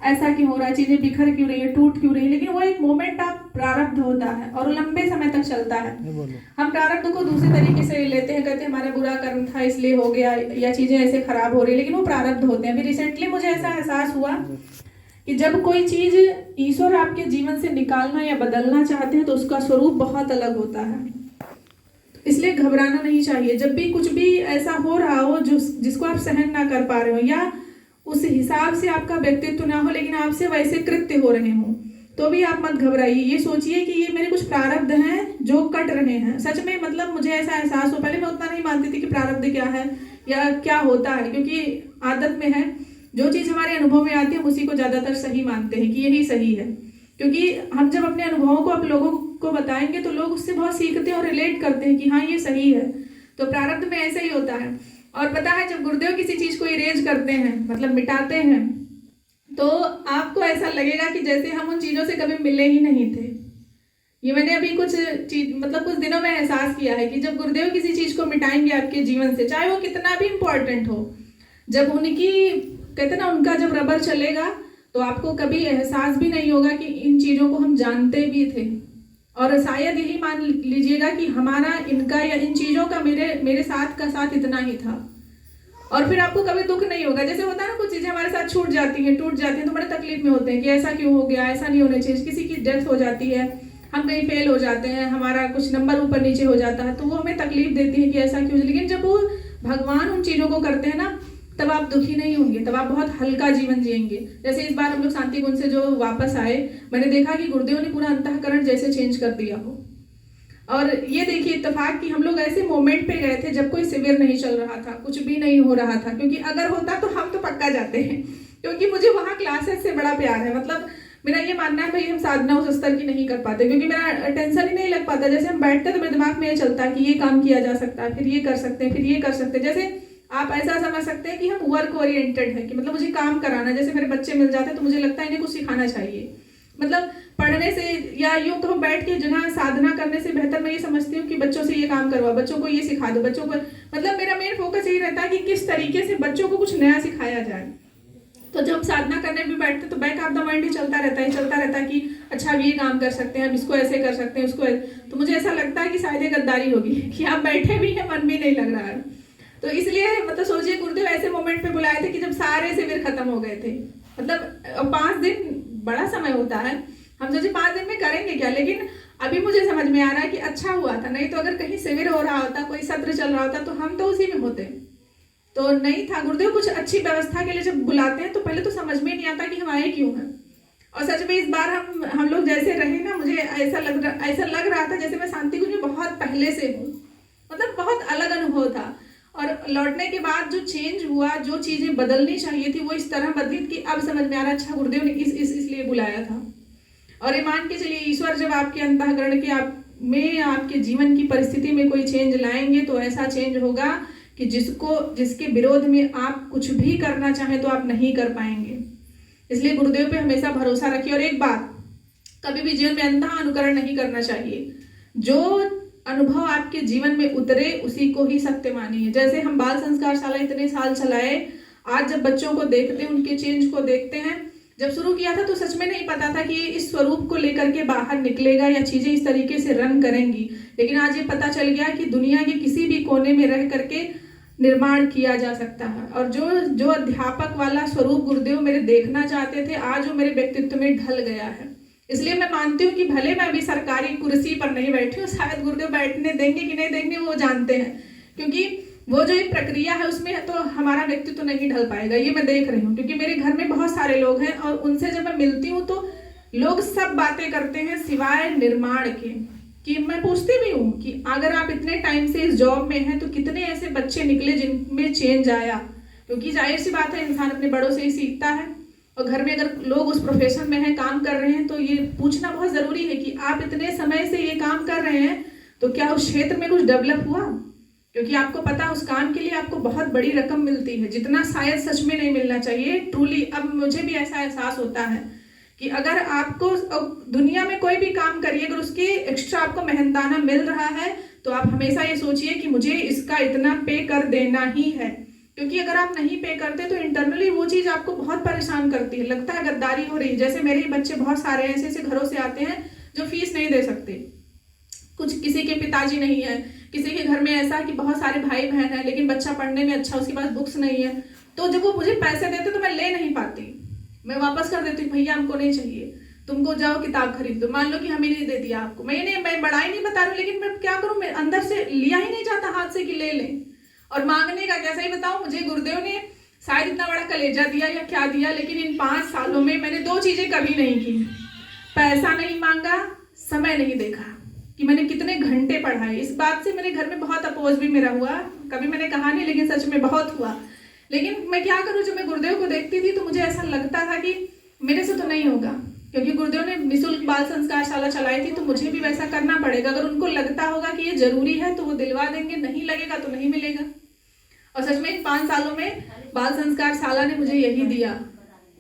ऐसा क्यों हो रहा है, चीजें बिखर क्यों रही है, टूट क्यों रही है, लेकिन वो एक मोमेंट आप प्रारब्ध होता है और लंबे समय तक चलता है। हम प्रारब्ध को दूसरे तरीके से लेते हैं, कहते हैं हमारा बुरा कर्म था इसलिए हो गया, या चीजें ऐसे खराब हो रही है, लेकिन वो प्रारब्ध होते हैं। अभी रिसेंटली मुझे ऐसा एहसास हुआ कि जब कोई चीज ईश्वर आपके जीवन से निकालना या बदलना चाहते हैं तो उसका स्वरूप बहुत अलग होता है। इसलिए घबराना नहीं चाहिए। जब भी कुछ भी ऐसा हो रहा हो जिसको आप सहन ना कर पा रहे हो, या उस हिसाब से आपका व्यक्तित्व ना हो लेकिन आपसे वैसे कृत्य हो रहे हो, तो भी आप मत घबराइए। ये सोचिए कि ये मेरे कुछ प्रारब्ध हैं जो कट रहे हैं। सच में मतलब मुझे ऐसा एहसास हो, पहले मैं उतना नहीं मानती थी कि प्रारब्ध क्या है या क्या होता है, क्योंकि आदत में है जो चीज़ हमारे अनुभव में आती है उसी को ज़्यादातर सही मानते हैं कि यही सही है। क्योंकि हम जब अपने अनुभवों को आप लोगों को बताएंगे तो लोग उससे बहुत सीखते हैं और रिलेट करते हैं कि हाँ ये सही है। तो प्रारब्ध में ऐसे ही होता है। और पता है जब गुरुदेव किसी चीज को इरेज करते हैं, मतलब मिटाते हैं, तो आपको ऐसा लगेगा कि जैसे हम उन चीजों से कभी मिले ही नहीं थे। ये मैंने अभी कुछ दिनों में एहसास किया है कि जब गुरुदेव किसी चीज को मिटाएंगे आपके जीवन से, चाहे वो कितना भी इंपॉर्टेंट हो, जब उनकी कहते ना उनका जब रबर चलेगा तो आपको कभी एहसास भी नहीं होगा कि इन चीजों को हम जानते भी थे। और शायद यही मान लीजिएगा कि हमारा इनका या इन चीजों का मेरे साथ का साथ इतना ही था। और फिर आपको कभी दुख नहीं होगा। जैसे होता है ना कुछ चीजें हमारे साथ छूट जाती हैं, टूट जाती हैं, तो बड़े तकलीफ में होते हैं कि ऐसा क्यों हो गया, ऐसा नहीं होना चाहिए। किसी की डेथ हो जाती है, हम कहीं फेल हो जाते हैं, हमारा कुछ नंबर ऊपर नीचे हो जाता है, तो वो हमें तकलीफ देती है कि ऐसा क्यों। लेकिन जब वो भगवान उन चीजों को करते हैं ना, तब आप दुखी नहीं होंगे, तब आप बहुत हल्का जीवन जिएंगे। जैसे इस बार हम लोग शांति कुंज से जो वापस आए, मैंने देखा कि गुरुदेव ने पूरा अंतःकरण जैसे चेंज कर दिया हो। और ये देखिए इत्तेफाक कि हम लोग ऐसे मोमेंट पे गए थे जब कोई शिविर नहीं चल रहा था, कुछ भी नहीं हो रहा था। क्योंकि अगर होता तो हम तो पक्का जाते हैं, क्योंकि मुझे वहाँ क्लासेस से बड़ा प्यार है। मतलब मेरा ये मानना है भाई हम साधना उस स्तर की नहीं कर पाते, क्योंकि मेरा टेंशन ही नहीं लग पाता। जैसे हम बैठते तो मेरे दिमाग में ये चलता है कि ये काम किया जा सकता है, फिर ये कर सकते हैं, फिर ये कर सकते हैं। जैसे आप ऐसा समझ सकते हैं कि हम वर्क ओरिएंटेड है, कि मतलब मुझे काम कराना। जैसे मेरे बच्चे मिल जाते हैं तो मुझे लगता है इन्हें कुछ सिखाना चाहिए। मतलब पढ़ने से या यूं कहो बैठ के जगह साधना करने से बेहतर मैं ये समझती हूँ कि बच्चों से ये काम करवा, बच्चों को ये सिखा दो, बच्चों को। मतलब मेरा मेन फोकस यही रहता है कि किस तरीके से बच्चों को कुछ नया सिखाया जाए। तो जब साधना करने भी बैठते तो बैक ऑफ द माइंड ही चलता रहता है कि अच्छा अब ये काम कर सकते हैं, अब इसको ऐसे कर सकते हैं, उसको तो मुझे ऐसा लगता है कि शायद ये गद्दारी होगी कि आप बैठे भी हैं, मन भी नहीं लग रहा है। तो इसलिए मतलब सोचिए गुरुदेव ऐसे मोमेंट पे बुलाए थे कि जब सारे शिविर खत्म हो गए थे। मतलब 5 दिन बड़ा समय होता है, हम सोचे 5 दिन में करेंगे क्या, लेकिन अभी मुझे समझ में आ रहा है कि अच्छा हुआ था। नहीं तो अगर कहीं शिविर हो रहा होता, कोई सत्र चल रहा होता, तो हम तो उसी में होते। तो नहीं था। गुरुदेव कुछ अच्छी व्यवस्था के लिए जब बुलाते हैं तो पहले तो समझ में नहीं आता कि हम आए क्यों हैं। और सच में इस बार हम लोग जैसे रहे ना, मुझे ऐसा लग रहा था जैसे मैं शांति कुंज में बहुत पहले से हूँ। मतलब बहुत अलग अनुभव था। और लौटने के बाद जो चेंज हुआ, जो चीजें बदलनी चाहिए थी वो इस तरह बदली कि अब समझ में आ रहा अच्छा गुरुदेव ने इसलिए बुलाया था। और ये मान के चलिए ईश्वर जब आपके अंतःकरण के आपके जीवन की परिस्थिति में कोई चेंज लाएंगे तो ऐसा चेंज होगा कि जिसके विरोध में आप कुछ भी करना चाहें तो आप नहीं कर पाएंगे। इसलिए गुरुदेव पे हमेशा भरोसा रखिए। और एक बात, कभी भी जीवन में अंधा अनुकरण नहीं करना चाहिए। जो अनुभव आपके जीवन में उतरे उसी को ही सत्य मानिए। जैसे हम बाल संस्कारशाला इतने साल चलाए, आज जब बच्चों को देखते हैं, उनके चेंज को देखते हैं, जब शुरू किया था तो सच में नहीं पता था कि इस स्वरूप को लेकर के बाहर निकलेगा या चीजें इस तरीके से रन करेंगी। लेकिन आज ये पता चल गया कि दुनिया के किसी भी कोने में रह करके निर्माण किया जा सकता है। और जो अध्यापक वाला स्वरूप गुरुदेव मेरे देखना चाहते थे, आज वो मेरे व्यक्तित्व में ढल गया है। इसलिए मैं मानती हूँ कि भले मैं अभी सरकारी कुर्सी पर नहीं बैठी हूँ, शायद गुरुदेव बैठने देंगे कि नहीं देंगे वो जानते हैं, क्योंकि वो जो एक प्रक्रिया है उसमें तो हमारा व्यक्तित्व नहीं ढल पाएगा। ये मैं देख रही हूँ, क्योंकि मेरे घर में बहुत सारे लोग हैं और उनसे जब मैं मिलती हूँ तो लोग सब बातें करते हैं सिवाय निर्माण के। कि मैं पूछती भी हूँ कि अगर आप इतने टाइम से इस जॉब में हैं तो कितने ऐसे बच्चे निकले जिनमें चेंज आया। क्योंकि जाहिर सी बात है इंसान अपने बड़ों से ही सीखता है। और घर में अगर लोग उस प्रोफेशन में हैं, काम कर रहे हैं, तो ये पूछना बहुत जरूरी है कि आप इतने समय से ये काम कर रहे हैं तो क्या उस क्षेत्र में कुछ डेवलप हुआ। क्योंकि आपको पता उस काम के लिए आपको बहुत बड़ी रकम मिलती है, जितना शायद सच में नहीं मिलना चाहिए। ट्रूली अब मुझे भी ऐसा एहसास होता है कि अगर आपको दुनिया में कोई भी काम करिए, अगर उसके एक्स्ट्रा आपको मेहनताना मिल रहा है तो आप हमेशा ये सोचिए कि मुझे इसका इतना पे कर देना ही है। क्योंकि अगर आप नहीं पे करते तो इंटरनली वो चीज़ आपको बहुत परेशान करती है, लगता है गद्दारी हो रही है। जैसे मेरे ही बच्चे बहुत सारे ऐसे ऐसे घरों से आते हैं जो फीस नहीं दे सकते, कुछ किसी के पिताजी नहीं है, किसी के घर में ऐसा है कि बहुत सारे भाई बहन है लेकिन बच्चा पढ़ने में अच्छा, उसके पास बुक्स नहीं है, तो जब वो मुझे पैसे देते तो मैं ले नहीं पाती, मैं वापस कर देती, भैया हमको नहीं चाहिए, तुमको जाओ किताब खरीद दो। मान लो कि हमें नहीं दे दिया आपको, मैं बड़ाई नहीं बता रही हूँ, लेकिन मैं क्या करूँ, मैं अंदर से लिया ही नहीं जाता हाथ से कि ले लें। और मांगने का कैसा ही बताऊं, मुझे गुरुदेव ने शायद इतना बड़ा कलेजा दिया या क्या दिया, लेकिन इन 5 सालों में मैंने 2 चीजें कभी नहीं की। पैसा नहीं मांगा, समय नहीं देखा कि मैंने कितने घंटे पढ़ाए। इस बात से मेरे घर में बहुत अपोज भी मेरा हुआ, कभी मैंने कहा नहीं लेकिन सच में बहुत हुआ। लेकिन मैं क्या करूं, जब मैं गुरुदेव को देखती थी तो मुझे ऐसा लगता था कि मेरे से तो नहीं होगा, क्योंकि गुरुदेव ने निःशुल्क बाल संस्कार शाला चलाई थी तो मुझे भी वैसा करना पड़ेगा। अगर उनको लगता होगा कि ये जरूरी है तो वो दिलवा देंगे, नहीं लगेगा तो नहीं मिलेगा। और सच में इन 5 सालों में बाल संस्कार शाला ने मुझे यही दिया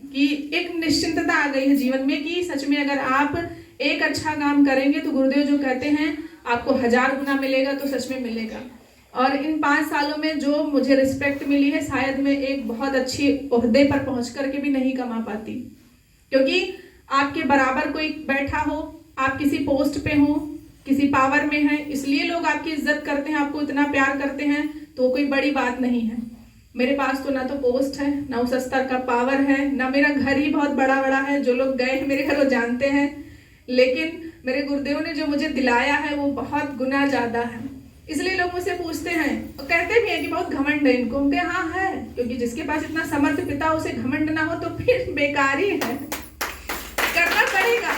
कि एक निश्चिंतता आ गई है जीवन में कि सच में अगर आप एक अच्छा काम करेंगे तो गुरुदेव जो कहते हैं आपको 1000 गुना मिलेगा, तो सच में मिलेगा। और इन 5 सालों में जो मुझे रिस्पेक्ट मिली है, शायद मैं एक बहुत अच्छी ओहदे पर पहुंच करके भी नहीं कमा पाती, क्योंकि आपके बराबर कोई बैठा हो, आप किसी पोस्ट पे हो, किसी पावर में है, इसलिए लोग आपकी इज्जत करते हैं, आपको इतना प्यार करते हैं, तो कोई बड़ी बात नहीं है। मेरे पास तो ना तो पोस्ट है, ना उस स्तर का पावर है, ना मेरा घर ही बहुत बड़ा बड़ा है, जो लोग गए हैं मेरे घर वो जानते हैं, लेकिन मेरे गुरुदेव ने जो मुझे दिलाया है वो बहुत गुना ज्यादा है। इसलिए लोग मुझसे पूछते हैं और कहते भी हैं कि बहुत घमंड है इनको, उनके हाँ है, क्योंकि जिसके पास इतना समर्थ पिता उसे घमंड ना हो तो फिर बेकार ही है, करना पड़ेगा।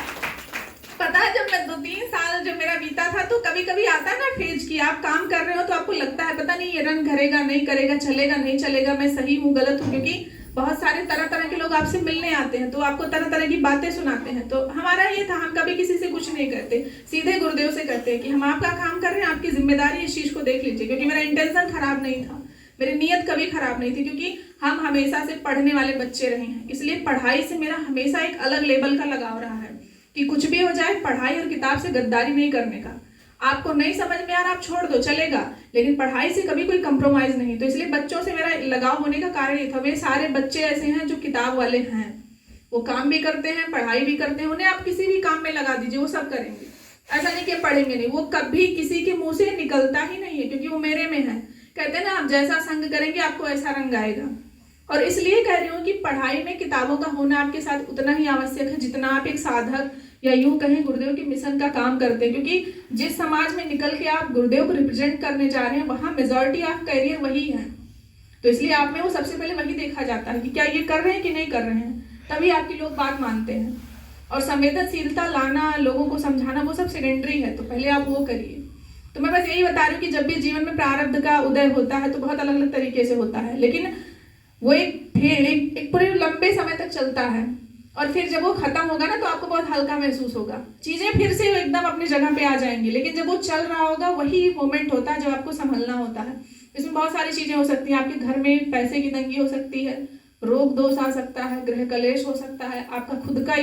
पता है जब मैं 2-3 साल जब मेरा बीता था तो कभी कभी आता है ना फेज कि आप काम कर रहे हो तो आपको लगता है पता नहीं ये रन करेगा नहीं करेगा, चलेगा नहीं चलेगा, मैं सही हूँ गलत हूँ, क्योंकि बहुत सारे तरह तरह के लोग आपसे मिलने आते हैं तो आपको तरह तरह की बातें सुनाते हैं। तो हमारा ये था, हम कभी किसी से कुछ नहीं करते, सीधे गुरुदेव से करते हैं कि हम आपका काम कर रहे हैं, आपकी जिम्मेदारी इस चीज को देख लीजिए। क्योंकि मेरा इंटेंशन खराब नहीं था, मेरी नीयत कभी खराब नहीं थी, क्योंकि हम हमेशा से पढ़ने वाले बच्चे रहे हैं, इसलिए पढ़ाई से मेरा हमेशा एक अलग लेवल का लगाव रहा है कि कुछ भी हो जाए पढ़ाई और किताब से गद्दारी नहीं करने का। आपको नहीं समझ में आ रहा आप छोड़ दो, चलेगा, लेकिन पढ़ाई से कभी कोई कंप्रोमाइज नहीं। तो इसलिए बच्चों से मेरा लगाव होने का कारण ये था। मेरे सारे बच्चे ऐसे हैं जो किताब वाले हैं, वो काम भी करते हैं पढ़ाई भी करते हैं, उन्हें आप किसी भी काम में लगा दीजिए वो सब करेंगे, ऐसा नहीं कि पढ़ेंगे नहीं, वो कभी किसी के मुंह से निकलता ही नहीं है, क्योंकि वो मेरे में है। कहते हैं ना आप जैसा संग करेंगे आपको ऐसा रंग आएगा। और इसलिए कह रही हूँ कि पढ़ाई में किताबों का होना आपके साथ उतना ही आवश्यक है जितना आप एक साधक या यूं कहें गुरुदेव के मिशन का काम करते हैं। क्योंकि जिस समाज में निकल के आप गुरुदेव को रिप्रेजेंट करने जा रहे हैं वहां मेजॉरिटी ऑफ कैरियर वही है, तो इसलिए आप में वो सबसे पहले वही देखा जाता है कि क्या ये कर रहे हैं कि नहीं कर रहे हैं, तभी आपके लोग बात मानते हैं। और संवेदनशीलता लाना, लोगों को समझाना, वो सब सेकेंडरी है, तो पहले आप वो करिए। तो मैं बस यही बता रही हूँ कि जब भी जीवन में प्रारब्ध का उदय होता है तो बहुत अलग अलग तरीके से होता है, लेकिन वो एक पूरे लंबे समय तक चलता है, और फिर जब वो खत्म होगा ना तो आपको बहुत हल्का महसूस होगा, चीजें फिर से एकदम अपनी जगह पे आ जाएंगी। लेकिन जब वो चल रहा होगा वही मोमेंट होता है जब आपको संभलना होता है। इसमें बहुत सारी चीजें हो सकती हैं, आपके घर में पैसे की तंगी हो सकती है, रोग दोष आ सकता है, गृह कलेश हो सकता है, आपका खुद का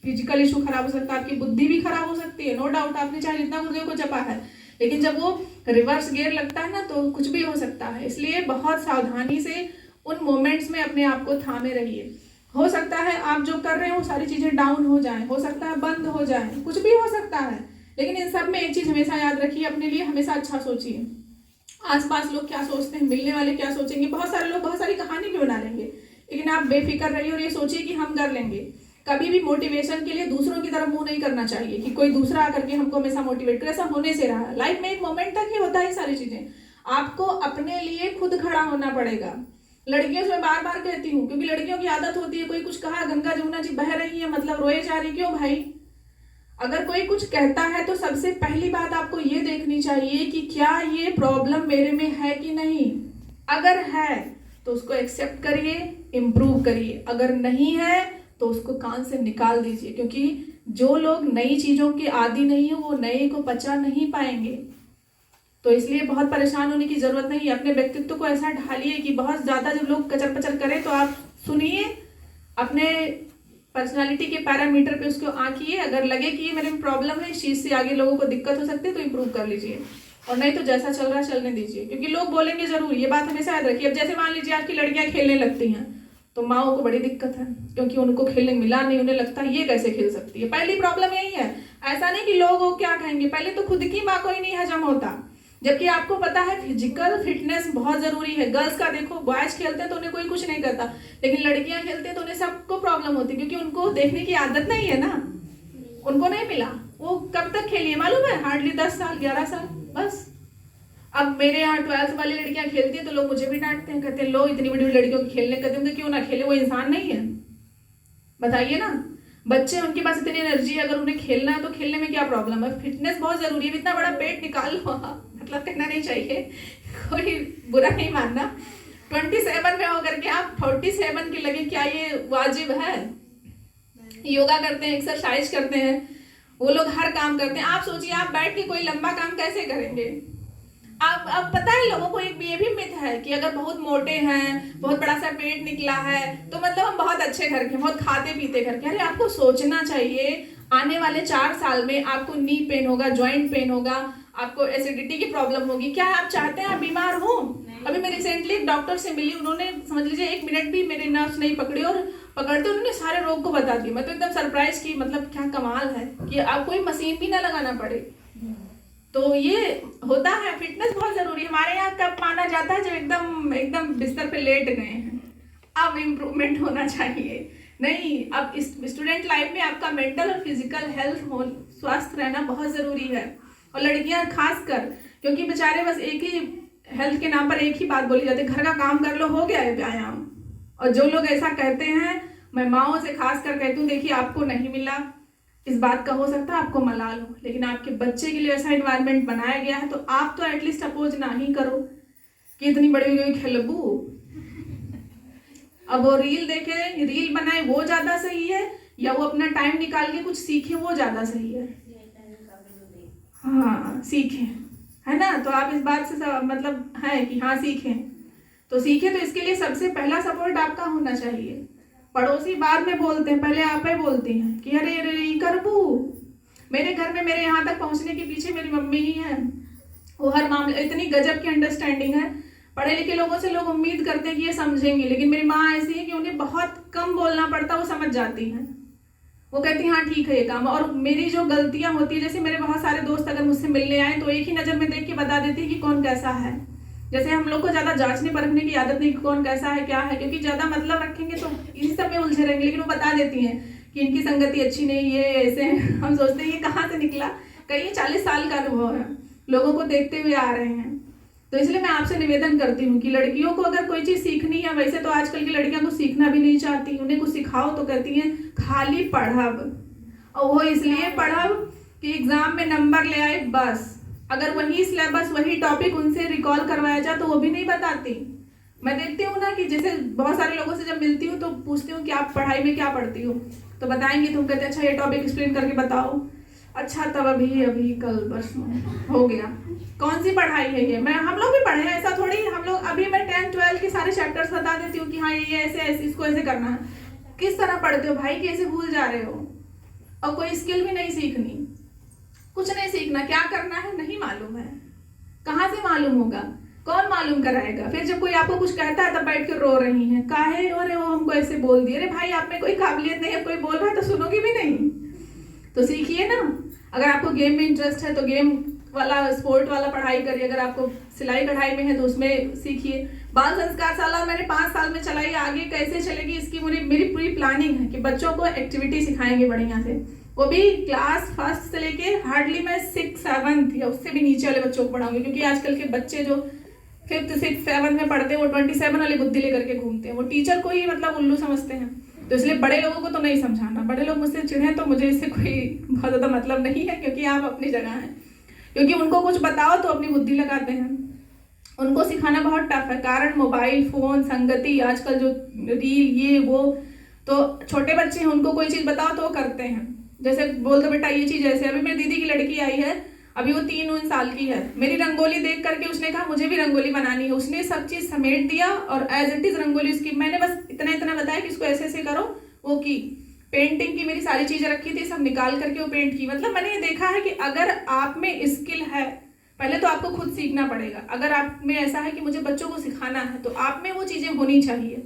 फिजिकल इशू खराब हो सकता है, आपकी बुद्धि भी खराब हो सकती है। नो डाउट आपने चाहे जितना गुरुदेव को जपा है, लेकिन जब वो रिवर्स गियर लगता है ना तो कुछ भी हो सकता है। इसलिए बहुत सावधानी से उन मोमेंट्स में अपने आप को थामे रहिए। हो सकता है आप जो कर रहे हो सारी चीजें डाउन हो जाएं, हो सकता है बंद हो जाएं, कुछ भी हो सकता है, लेकिन इन सब में एक चीज हमेशा याद रखिए, अपने लिए हमेशा अच्छा सोचिए। आसपास लोग क्या सोचते हैं, मिलने वाले क्या सोचेंगे, बहुत सारे लोग बहुत सारी कहानी भी बना लेंगे, लेकिन आप बेफिक्र रहिए और ये सोचिए कि हम कर लेंगे। कभी भी मोटिवेशन के लिए दूसरों की तरफ मुंह नहीं करना चाहिए कि कोई दूसरा आकर के हमको हमेशा मोटिवेट करे, ऐसा होने से रहा। लाइफ में एक मोमेंट तक ही होता है सारी चीजें, आपको अपने लिए खुद खड़ा होना पड़ेगा। लड़कियों से मैं बार बार कहती हूँ, क्योंकि लड़कियों की आदत होती है, कोई कुछ कहा गंगा जमुना जी बह रही है मतलब रोए जा रही, क्यों भाई? अगर कोई कुछ कहता है तो सबसे पहली बात आपको ये देखनी चाहिए कि क्या ये प्रॉब्लम मेरे में है कि नहीं। अगर है तो उसको एक्सेप्ट करिए, इम्प्रूव करिए, अगर नहीं है तो उसको कान से निकाल दीजिए। क्योंकि जो लोग नई चीजों के आदी नहीं है वो नए को पचा नहीं पाएंगे। तो इसलिए बहुत परेशान होने की जरूरत नहीं है। अपने व्यक्तित्व को ऐसा ढालिए कि बहुत ज्यादा जब लोग कचर पचर करें तो आप सुनिए, अपने पर्सनालिटी के पैरामीटर पे उसको आंकिए, अगर लगे कि ये मेरे में प्रॉब्लम है, इस चीज से आगे लोगों को दिक्कत हो सकती है तो इम्प्रूव कर लीजिए। और नहीं तो जैसा चल रहा है चलने दीजिए, क्योंकि लोग बोलेंगे जरूर, ये बात हमेशा याद रखिए। अब जैसे मान लीजिए आपकी लड़कियां खेलने लगती हैं तो माओ को बड़ी दिक्कत है, क्योंकि उनको खेलने मिला नहीं, उन्हें लगता है ये कैसे खेल सकती है। पहली प्रॉब्लम यही है। ऐसा नहीं कि लोग वो क्या कहेंगे, पहले तो खुद की माँ को ही नहीं हजम होता। जबकि आपको पता है फिजिकल फिटनेस बहुत जरूरी है। गर्ल्स का देखो, बॉयज खेलते हैं तो उन्हें कोई कुछ नहीं करता, लेकिन लड़कियां खेलते हैं तो उन्हें सबको प्रॉब्लम होती है, क्योंकि उनको देखने की आदत नहीं है ना, उनको नहीं मिला। वो कब तक खेली है मालूम है? हार्डली 10 साल 11 साल बस। अब मेरे यहाँ 12th वाली लड़कियां खेलती है तो लोग मुझे भी डांटते हैं, कहते हैं लो इतनी बड़ी लड़कियों को खेलने, कहते हैं क्यों ना खेले, वो इंसान नहीं है? बताइए ना। बच्चे, उनके पास इतनी एनर्जी है, अगर उन्हें खेलना है तो खेलने में क्या प्रॉब्लम है? फिटनेस बहुत जरूरी है। इतना बड़ा पेट निकाल लो, मतलब कहना नहीं चाहिए, कोई बुरा नहीं मानना। 27 में होकर के आप 47 के लगे, क्या ये वाजिब है? योगा करते हैं, एक्सरसाइज करते हैं, वो लोग हर काम करते हैं। आप सोचिए, आप बैठ के कोई लंबा काम कैसे करेंगे? अब पता है लोगों को एक ये भी मिथ है कि अगर बहुत मोटे हैं, बहुत बड़ा सा पेट निकला है तो मतलब हम बहुत अच्छे घर के, बहुत खाते पीते घर के। अरे आपको सोचना चाहिए, आने वाले 4 साल में आपको नी पेन होगा, ज्वाइंट पेन होगा, आपको एसिडिटी की प्रॉब्लम होगी। क्या आप चाहते हैं आप बीमार हो? अभी मैं रिसेंटली एक डॉक्टर से मिली, उन्होंने समझ लीजिए 1 मिनट भी मेरे नर्व्स नहीं पकड़ी और पकड़ते उन्होंने सारे रोग को बता दिया। मैं तो एकदम सरप्राइज की, मतलब क्या कमाल है कि आप कोई मशीन भी ना लगाना पड़े। तो ये होता है, फिटनेस बहुत जरूरी है। हमारे यहाँ कब माना जाता है? जब एकदम एकदम बिस्तर पे लेट गए हैं, अब इम्प्रूवमेंट होना चाहिए। नहीं, अब स्टूडेंट लाइफ में आपका मेंटल और फिजिकल हेल्थ स्वस्थ रहना बहुत जरूरी है। और लड़कियां खासकर, क्योंकि बेचारे बस एक ही हेल्थ के नाम पर एक ही बात बोली जाती है, घर का काम कर लो हो गया है व्यायाम। और जो लोग ऐसा कहते हैं, मैं माओ से खास कर कहती हूँ, देखिए आपको नहीं मिला इस बात का, हो सकता है आपको मलाल हो, लेकिन आपके बच्चे के लिए ऐसा एनवायरनमेंट बनाया गया है तो आप तो एटलीस्ट अपोज ना ही करो कि इतनी बड़ी हुई खेलबू। अब वो रील देखे, रील बनाए, वो ज्यादा सही है, या वो अपना टाइम निकाल के कुछ सीखे, वो ज्यादा सही है? हाँ सीखें, है ना? तो आप इस बात से मतलब है कि हाँ सीखें, तो सीखें। तो इसके लिए सबसे पहला सपोर्ट आपका होना चाहिए। पड़ोसी बाद में बोलते हैं, पहले आप ही बोलती हैं कि अरे अरे करबू। मेरे घर में मेरे यहाँ तक पहुँचने के पीछे मेरी मम्मी ही है। वो हर मामले, इतनी गजब की अंडरस्टैंडिंग है। पढ़े लिखे लोगों से लोग उम्मीद करते हैं कि ये समझेंगे, लेकिन मेरी माँ ऐसी है कि उन्हें बहुत कम बोलना पड़ता, वो समझ जाती हैं। वो कहती हैं हाँ ठीक है ये काम। और मेरी जो गलतियां होती है, जैसे मेरे बहुत सारे दोस्त अगर मुझसे मिलने आए तो एक ही नज़र में देख के बता देती है कि कौन कैसा है। जैसे हम लोग को ज़्यादा जांचने परखने की आदत नहीं कि कौन कैसा है क्या है, क्योंकि ज़्यादा मतलब रखेंगे तो इसी सब में उलझे रहेंगे। लेकिन वो बता देती हैं कि इनकी संगति अच्छी नहीं है, ऐसे। हम सोचते हैं ये कहाँ से निकला? कहीं 40 साल का अनुभव है, लोगों को देखते हुए आ रहे हैं। तो इसलिए मैं आपसे निवेदन करती हूँ कि लड़कियों को अगर कोई चीज़ सीखनी है, वैसे तो आजकल की लड़कियां कुछ सीखना भी नहीं चाहती, उन्हें कुछ सिखाओ तो कहती हैं खाली पढ़ब, और वो इसलिए पढ़ब कि एग्जाम में नंबर ले आए बस। अगर वही सिलेबस, वही टॉपिक उनसे रिकॉल करवाया जाए तो वो भी नहीं बताती। मैं देखती हूँ ना कि जैसे बहुत सारे लोगों से जब मिलती हूँ तो पूछती हूँ कि आप पढ़ाई में क्या पढ़ती हो, तो बताएंगे, तुम कहते अच्छा ये टॉपिक एक्सप्लेन करके बताओ। अच्छा तब अभी कल बस हो गया, कौन सी पढ़ाई है ये? हम लोग भी पढ़े हैं, ऐसा थोड़ी। हम लोग अभी मैं 10th 12th के सारे चैप्टर्स बता देती हूँ कि हाँ ये ऐसे ऐसे, इसको ऐसे करना है। किस तरह पढ़ते हो भाई, कैसे भूल जा रहे हो? और कोई स्किल भी नहीं सीखनी, कुछ नहीं सीखना, क्या करना है नहीं मालूम है, कहाँ से मालूम होगा? कौन मालूम कराएगा? फिर जब कोई आपको कुछ कहता है तब बैठ कर रो रही हैं, काहे? अरे वो हमको ऐसे बोल दिए। अरे भाई आप में कोई काबिलियत नहीं है, कोई बोल रहा है तो सुनोगे भी नहीं, तो सीखिए ना। अगर आपको गेम में इंटरेस्ट है तो गेम वाला, स्पोर्ट वाला पढ़ाई करिए। अगर आपको सिलाई कढ़ाई में है तो उसमें सीखिए। बाल संस्कार शाला मैंने 5 साल में चलाई, आगे कैसे चलेगी इसकी मेरी पूरी प्लानिंग है कि बच्चों को एक्टिविटी सिखाएंगे बढ़िया से, वो भी क्लास 1st से लेके हार्डली मैं 6th 7th या उससे भी नीचे वाले बच्चों को पढ़ाऊंगी। क्योंकि आजकल के बच्चे जो 5th 6th 7th में पढ़ते हैं वो 27 वाली बुद्धि लेकर के घूमते हैं, वो टीचर को ही मतलब उल्लू समझते हैं। तो इसलिए बड़े लोगों को तो नहीं समझाना। बड़े लोग मुझसे चिढ़े तो मुझे इससे कोई बहुत ज़्यादा मतलब नहीं है, क्योंकि आप अपनी जगह हैं। क्योंकि उनको कुछ बताओ तो अपनी बुद्धि लगाते हैं, उनको सिखाना बहुत टफ है। कारण मोबाइल फोन, संगति, आजकल जो रील ये वो। तो छोटे बच्चे हैं, उनको कोई चीज़ बताओ तो वो करते हैं। जैसे बोल दो बेटा ये चीज़ ऐसे। अभी मेरी दीदी की लड़की आई है, अभी वो 3 साल की है। मेरी रंगोली देख करके उसने कहा मुझे भी रंगोली बनानी है। उसने सब चीज़ समेट दिया और एज इट इज़ रंगोली उसकी। मैंने बस इतना बताया कि इसको ऐसे ऐसे करो, वो की। पेंटिंग की मेरी सारी चीज़ें रखी थी, सब निकाल करके वो पेंट की। मतलब मैंने ये देखा है कि अगर आप में स्किल है, पहले तो आपको खुद सीखना पड़ेगा। अगर आप में ऐसा है कि मुझे बच्चों को सिखाना है तो आप में वो चीज़ें होनी चाहिए।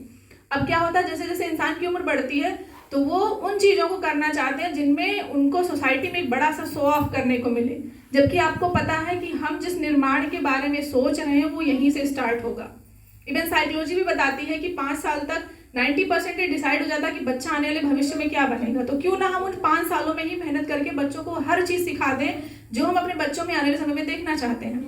अब क्या होता है, जैसे जैसे इंसान की उम्र बढ़ती है तो वो उन चीज़ों को करना चाहते हैं जिनमें उनको सोसाइटी में एक बड़ा सा शो ऑफ करने को मिले, जबकि आपको पता है कि हम जिस निर्माण के बारे में सोच रहे हैं वो यहीं से स्टार्ट होगा। इवन साइकोलॉजी भी बताती है कि 5 साल तक 90% ये डिसाइड हो जाता है कि बच्चा आने वाले भविष्य में क्या बनेगा। तो क्यों ना हम उन 5 सालों में ही मेहनत करके बच्चों को हर चीज़ सिखा दें जो हम अपने बच्चों में आने वाले समय में देखना चाहते हैं।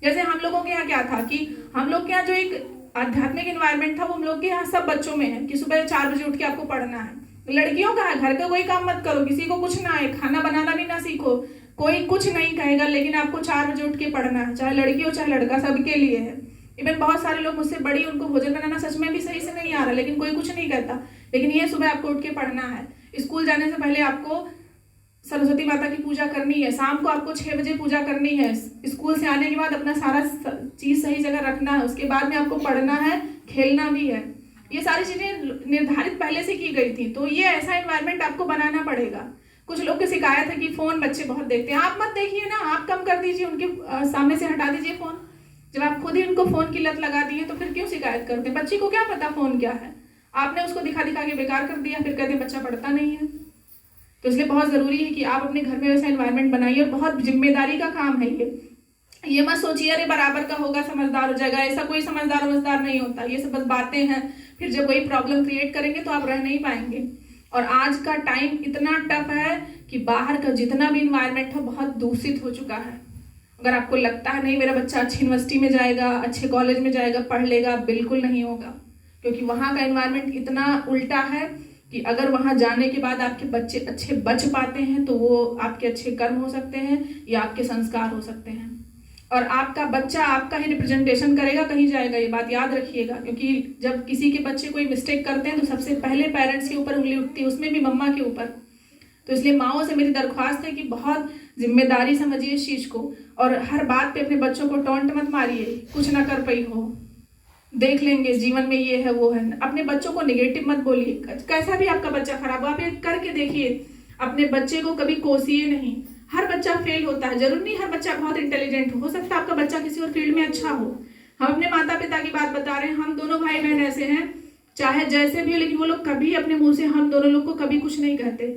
जैसे हम लोगों के यहाँ क्या था कि हम लोग के यहाँ जो एक आध्यात्मिक इन्वायरमेंट था वो हम लोग के यहाँ सब बच्चों में है कि सुबह 4 बजे उठ के आपको पढ़ना है। लड़कियों का है, घर का कोई काम मत करो, किसी को कुछ ना आए, खाना बनाना भी ना सीखो, कोई कुछ नहीं कहेगा, लेकिन आपको 4 बजे उठ के पढ़ना है, चाहे लड़की हो चाहे लड़का, सबके लिए है। इवन बहुत सारे लोग मुझसे बड़ी, उनको भोजन बनाना सच में भी सही से नहीं आ रहा, लेकिन कोई कुछ नहीं कहता, लेकिन ये सुबह आपको उठ के पढ़ना है। स्कूल जाने से पहले आपको सरस्वती माता की पूजा करनी है, शाम को आपको 6 बजे पूजा करनी है, स्कूल से आने के बाद अपना सारा चीज़ सही जगह रखना है, उसके बाद में आपको पढ़ना है, खेलना भी है। ये सारी चीज़ें निर्धारित पहले से की गई थी। तो ये ऐसा एनवायरनमेंट आपको बनाना पड़ेगा। कुछ लोग की शिकायत है कि फ़ोन बच्चे बहुत देखते हैं, आप मत देखिए ना, आप कम कर दीजिए, उनके सामने से हटा दीजिए फ़ोन। जब आप खुद ही उनको फ़ोन की लत लगा दी है तो फिर क्यों शिकायत करते हैं? बच्चे को क्या पता फ़ोन क्या है, आपने उसको दिखा दिखा के बेकार कर दिया, फिर कहते हैं बच्चा पढ़ता नहीं है। तो इसलिए बहुत ज़रूरी है कि आप अपने घर में वैसा एनवायरनमेंट बनाइए, और बहुत जिम्मेदारी का काम है ये मत सोचिए अरे बराबर का होगा समझदार हो जाएगा, ऐसा कोई समझदार नहीं होता, ये सब बस बातें हैं। फिर जब वही प्रॉब्लम क्रिएट करेंगे तो आप रह नहीं पाएंगे। और आज का टाइम इतना टफ है कि बाहर का जितना भी इन्वायरमेंट है बहुत दूषित हो चुका है। अगर आपको लगता है नहीं मेरा बच्चा अच्छी यूनिवर्सिटी में जाएगा, अच्छे कॉलेज में जाएगा, पढ़ लेगा, बिल्कुल नहीं होगा, क्योंकि वहाँ का इन्वायरमेंट इतना उल्टा है कि अगर वहाँ जाने के बाद आपके बच्चे अच्छे बच पाते हैं तो वो आपके अच्छे कर्म हो सकते हैं या आपके संस्कार हो सकते हैं। और आपका बच्चा आपका ही रिप्रेजेंटेशन करेगा, कहीं जाएगा, ये बात याद रखिएगा। क्योंकि जब किसी के बच्चे कोई मिस्टेक करते हैं तो सबसे पहले पेरेंट्स के ऊपर उंगली उठती है, उसमें भी मम्मा के ऊपर। तो इसलिए माओ से मेरी दरख्वास्त है कि बहुत जिम्मेदारी समझिए इस चीज़ को, और हर बात पे अपने बच्चों को टोंट मत मारिए, कुछ ना कर पाई हो, देख लेंगे, जीवन में ये है वो है। अपने बच्चों को निगेटिव मत बोलिए, कैसा भी आपका बच्चा खराब हो आप ये करके देखिए, अपने बच्चे को कभी कोसिए नहीं। हर बच्चा फेल होता है, जरूर नहीं हर बच्चा बहुत इंटेलिजेंट हो सकता है आपका बच्चा किसी और फील्ड में अच्छा हो। हम अपने माता पिता की बात बता रहे हैं, हम दोनों भाई बहन ऐसे हैं, चाहे जैसे भी हो, लेकिन वो लोग कभी अपने मुंह से हम दोनों लोग को कभी कुछ नहीं कहते।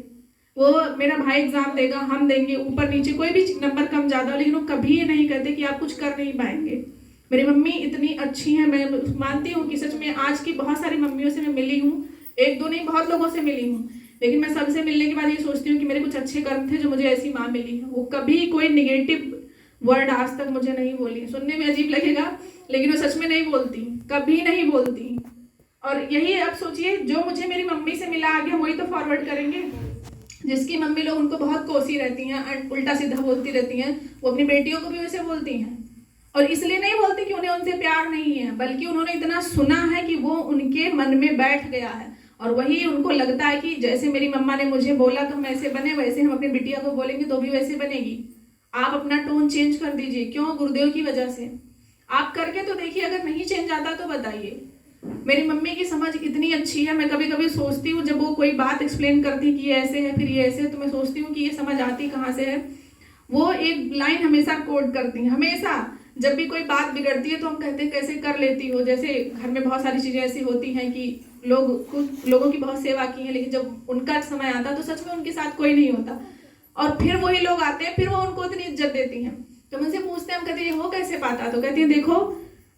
वो मेरा भाई एग्जाम देगा, हम देंगे, ऊपर नीचे कोई भी नंबर कम ज्यादा, लेकिन वो कभी ये नहीं कहते कि आप कुछ कर नहीं पाएंगे। मेरी मम्मी इतनी अच्छी है, मैं मानती हूँ कि सच में आज की बहुत सारी मम्मियों से मैं मिली हूँ, एक दो नहीं बहुत लोगों से मिली हूँ, लेकिन मैं सबसे मिलने के बाद ये सोचती हूँ कि मेरे कुछ अच्छे कर्म थे जो मुझे ऐसी माँ मिली है। वो कभी कोई निगेटिव वर्ड आज तक मुझे नहीं बोली। सुनने में अजीब लगेगा लेकिन वो सच में नहीं बोलती, कभी नहीं बोलती। और यही अब सोचिए जो मुझे मेरी मम्मी से मिला आगे हम वही तो फॉरवर्ड करेंगे। जिसकी मम्मी लोग उनको बहुत कोसी रहती हैं, उल्टा सीधा बोलती रहती हैं, वो अपनी बेटियों को भी वैसे बोलती हैं। और इसलिए नहीं बोलती कि उन्हें उनसे प्यार नहीं है, बल्कि उन्होंने इतना सुना है कि वो उनके मन में बैठ गया है, और वही उनको लगता है कि जैसे मेरी मम्मा ने मुझे बोला तो हम ऐसे बने, वैसे हम अपनी बिटिया को बोलेंगे तो भी वैसे बनेगी। आप अपना टोन चेंज कर दीजिए। क्यों? गुरुदेव की वजह से। आप करके तो देखिए, अगर नहीं चेंज आता तो बताइए। मेरी मम्मी की समझ इतनी अच्छी है, मैं कभी कभी सोचती हूँ जब वो कोई बात एक्सप्लेन करती कि ये ऐसे है फिर ये ऐसे है, तो मैं सोचती हूँ कि ये समझ आती कहाँ से है। वो एक लाइन हमेशा कोट करती हैं, हमेशा जब भी कोई बात बिगड़ती है तो हम कहते हैं कैसे कर लेती हो। जैसे घर में बहुत सारी चीज़ें ऐसी होती हैं कि लोगों की बहुत सेवा की है, लेकिन जब उनका समय आता तो सच में उनके साथ कोई नहीं होता, और फिर वही लोग आते हैं, फिर वो उनको इतनी इज्जत देती हैं। तो मुझसे पूछते हैं, हम कहते हैं हो कैसे पाता? तो कहती हैं देखो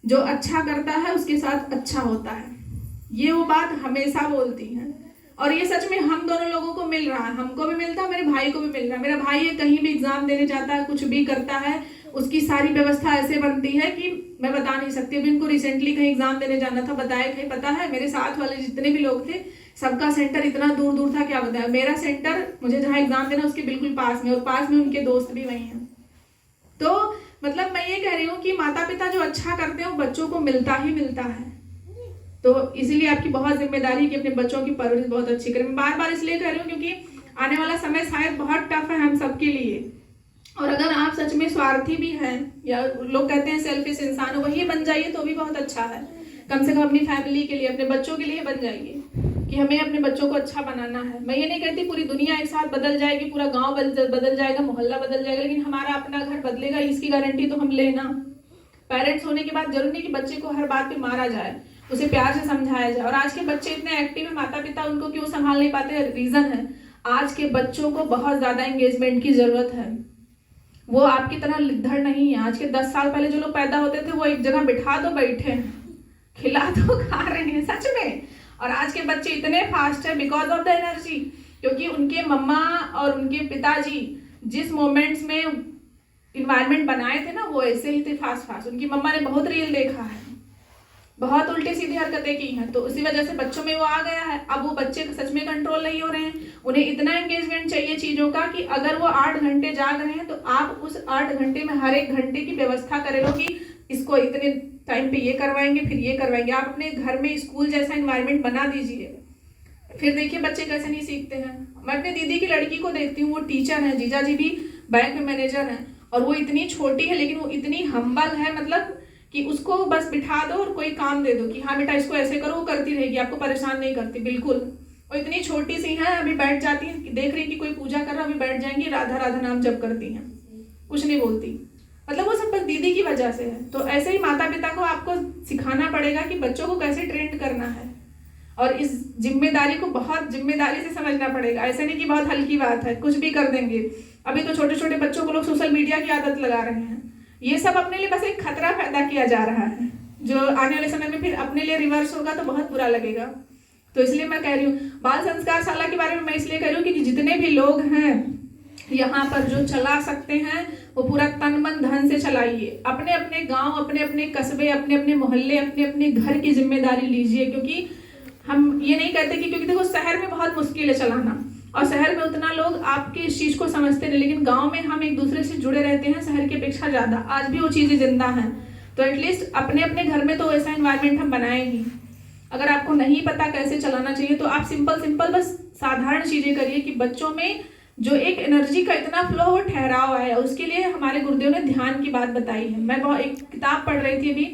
जो अच्छा करता है उसके साथ अच्छा होता है। ये वो बात हमेशा बोलती हैं, और ये सच में हम दोनों लोगों को मिल रहा है, हमको भी मिलता है, मेरे भाई को भी मिल रहा है। मेरा भाई है कहीं भी एग्जाम देने जाता है, कुछ भी करता है, उसकी सारी व्यवस्था ऐसे बनती है कि मैं बता नहीं सकती। अभी उनको रिसेंटली कहीं एग्जाम देने जाना था, बताया कहीं पता है मेरे साथ वाले जितने भी लोग थे सबका सेंटर इतना दूर दूर था, क्या बताया। मेरा सेंटर मुझे जहाँ एग्जाम देना उसके बिल्कुल पास में, और पास में उनके दोस्त भी वही हैं। तो मतलब मैं ये कह रही हूँ कि माता पिता जो अच्छा करते हैं वो बच्चों को मिलता ही मिलता है। तो इसीलिए आपकी बहुत जिम्मेदारी है कि अपने बच्चों की परवरिश बहुत अच्छी करें। मैं बार बार इसलिए कह रही हूँ क्योंकि आने वाला समय शायद बहुत टफ है हम सबके लिए, और अगर आप सच में स्वार्थी भी हैं, या लोग कहते हैं सेल्फिश इंसान हो, वही बन जाइए तो भी बहुत अच्छा है। कम से कम अपनी फैमिली के लिए, अपने बच्चों के लिए बन जाइए। कि हमें अपने बच्चों को अच्छा बनाना है। मैं ये नहीं कहती पूरी दुनिया एक साथ बदल जाएगी, पूरा गांव बदल जाएगा, मोहल्ला बदल जाएगा, लेकिन हमारा अपना घर बदलेगा इसकी गारंटी तो हम लेना। पेरेंट्स होने के बाद जरूरी नहीं कि बच्चे को हर बात पे मारा जाए, उसे प्यार से समझाया जाए। और आज के बच्चे इतने एक्टिव है, माता पिता उनको क्यों संभाल नहीं पाते? रीजन है आज के बच्चों को बहुत ज्यादा एंगेजमेंट की जरूरत है। वो आपकी तरह लिद्धड़ नहीं है। आज के 10 साल पहले जो लोग पैदा होते थे वो एक जगह बिठा दो बैठे हैं, खिला दो खा रहे हैं, सच में। और आज के बच्चे इतने फास्ट है बिकॉज ऑफ द एनर्जी, क्योंकि उनके मम्मा और उनके पिताजी जिस मोमेंट्स में इन्वायरमेंट बनाए थे ना, वो ऐसे ही थे फास्ट। उनकी मम्मा ने बहुत रील देखा है, बहुत उल्टी सीधी हरकतें की हैं, तो उसी वजह से बच्चों में वो आ गया है। अब वो बच्चे सच में कंट्रोल नहीं हो रहे हैं, उन्हें इतना एंगेजमेंट चाहिए चीजों का कि अगर वो 8 घंटे जाग रहे हैं तो आप उस 8 घंटे में हर 1 घंटे की व्यवस्था करे लो कि इसको इतने टाइम पे ये करवाएंगे, फिर ये करवाएंगे। आप अपने घर में स्कूल जैसा एनवायरनमेंट बना दीजिए, फिर देखिए बच्चे कैसे नहीं सीखते हैं। मैं अपने दीदी की लड़की को देखती हूँ, वो टीचर है, जीजा जी भी बैंक में मैनेजर हैं, और वो इतनी छोटी है लेकिन वो इतनी हम्बल है, मतलब कि उसको बस बिठा दो और कोई काम दे दो कि हाँ बेटा इसको ऐसे करो, वो करती रहेगी, आपको परेशान नहीं करती बिल्कुल। वो इतनी छोटी सी है, अभी बैठ जाती है, देख रही कि कोई पूजा कर रहा, अभी बैठ जाएंगी, राधा राधा नाम जप करती हैं, कुछ नहीं बोलती। मतलब वो सब बस दीदी की वजह से है। तो ऐसे ही माता पिता को आपको सिखाना पड़ेगा कि बच्चों को कैसे ट्रेंड करना है, और इस जिम्मेदारी को बहुत जिम्मेदारी से समझना पड़ेगा। ऐसे नहीं कि बहुत हल्की बात है, कुछ भी कर देंगे। अभी तो छोटे छोटे बच्चों को लोग सोशल मीडिया की आदत लगा रहे हैं। ये सब अपने लिए बस एक खतरा पैदा किया जा रहा है, जो आने वाले समय में फिर अपने लिए रिवर्स होगा तो बहुत बुरा लगेगा। तो इसलिए मैं कह रही हूँ बाल संस्कार शाला के बारे में मैं इसलिए कह रही हूँ कि जितने भी लोग हैं यहाँ पर जो चला सकते हैं वो पूरा तन मन धन से चलाइए। अपने अपने गांव, अपने अपने कस्बे, अपने अपने मोहल्ले, अपने अपने घर की जिम्मेदारी लीजिए। क्योंकि हम ये नहीं कहते कि, क्योंकि देखो शहर में बहुत मुश्किल है चलाना, और शहर में उतना लोग आपके इस चीज को समझते नहीं, लेकिन गांव में हम एक दूसरे से जुड़े रहते हैं शहर की अपेक्षा ज्यादा। आज भी वो चीजें जिंदा हैं, तो एटलीस्ट अपने अपने घर में तो ऐसा एनवायरनमेंट हम बनाए ही। अगर आपको नहीं पता कैसे चलाना चाहिए तो आप सिंपल बस साधारण चीजें करिए कि बच्चों में जो एक एनर्जी का इतना फ्लो वो ठहराव है। उसके लिए हमारे गुरुदेव ने ध्यान की बात बताई है। मैं बहुत एक किताब पढ़ रही थी अभी,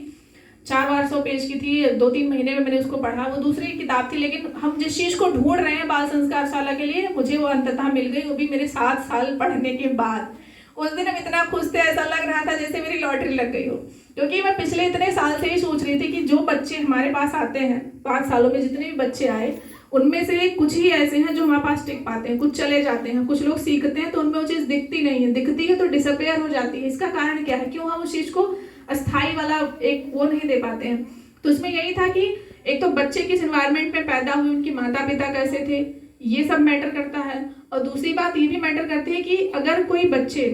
400 पेज की थी, 2-3 महीने में मैंने उसको पढ़ा। वो दूसरी किताब थी, लेकिन हम जिस चीज को ढूंढ रहे हैं बाल संस्कार शाला के लिए, मुझे वो अंततः मिल गई, वो भी मेरे 7 साल पढ़ने के बाद। उस दिन हम इतना खुश थे, ऐसा लग रहा था जैसे मेरी लॉटरी लग गई हो। क्योंकि मैं पिछले इतने साल से ही सोच रही थी कि जो बच्चे हमारे पास आते हैं, 5 सालों में जितने भी बच्चे आए, उनमें से कुछ ही ऐसे हैं जो हमारे पास टिक पाते हैं, कुछ चले जाते हैं, कुछ लोग सीखते हैं तो उनमें वो चीज दिखती नहीं है, दिखती है तो डिसअपेयर हो जाती है। इसका कारण क्या है? क्यों हम उस चीज को अस्थाई वाला एक वो नहीं दे पाते हैं। तो उसमें यही था कि एक तो बच्चे किस एनवायरनमेंट में पैदा हुए, उनके माता पिता कैसे थे, ये सब मैटर करता है। और दूसरी बात ये भी मैटर करती है कि अगर कोई बच्चे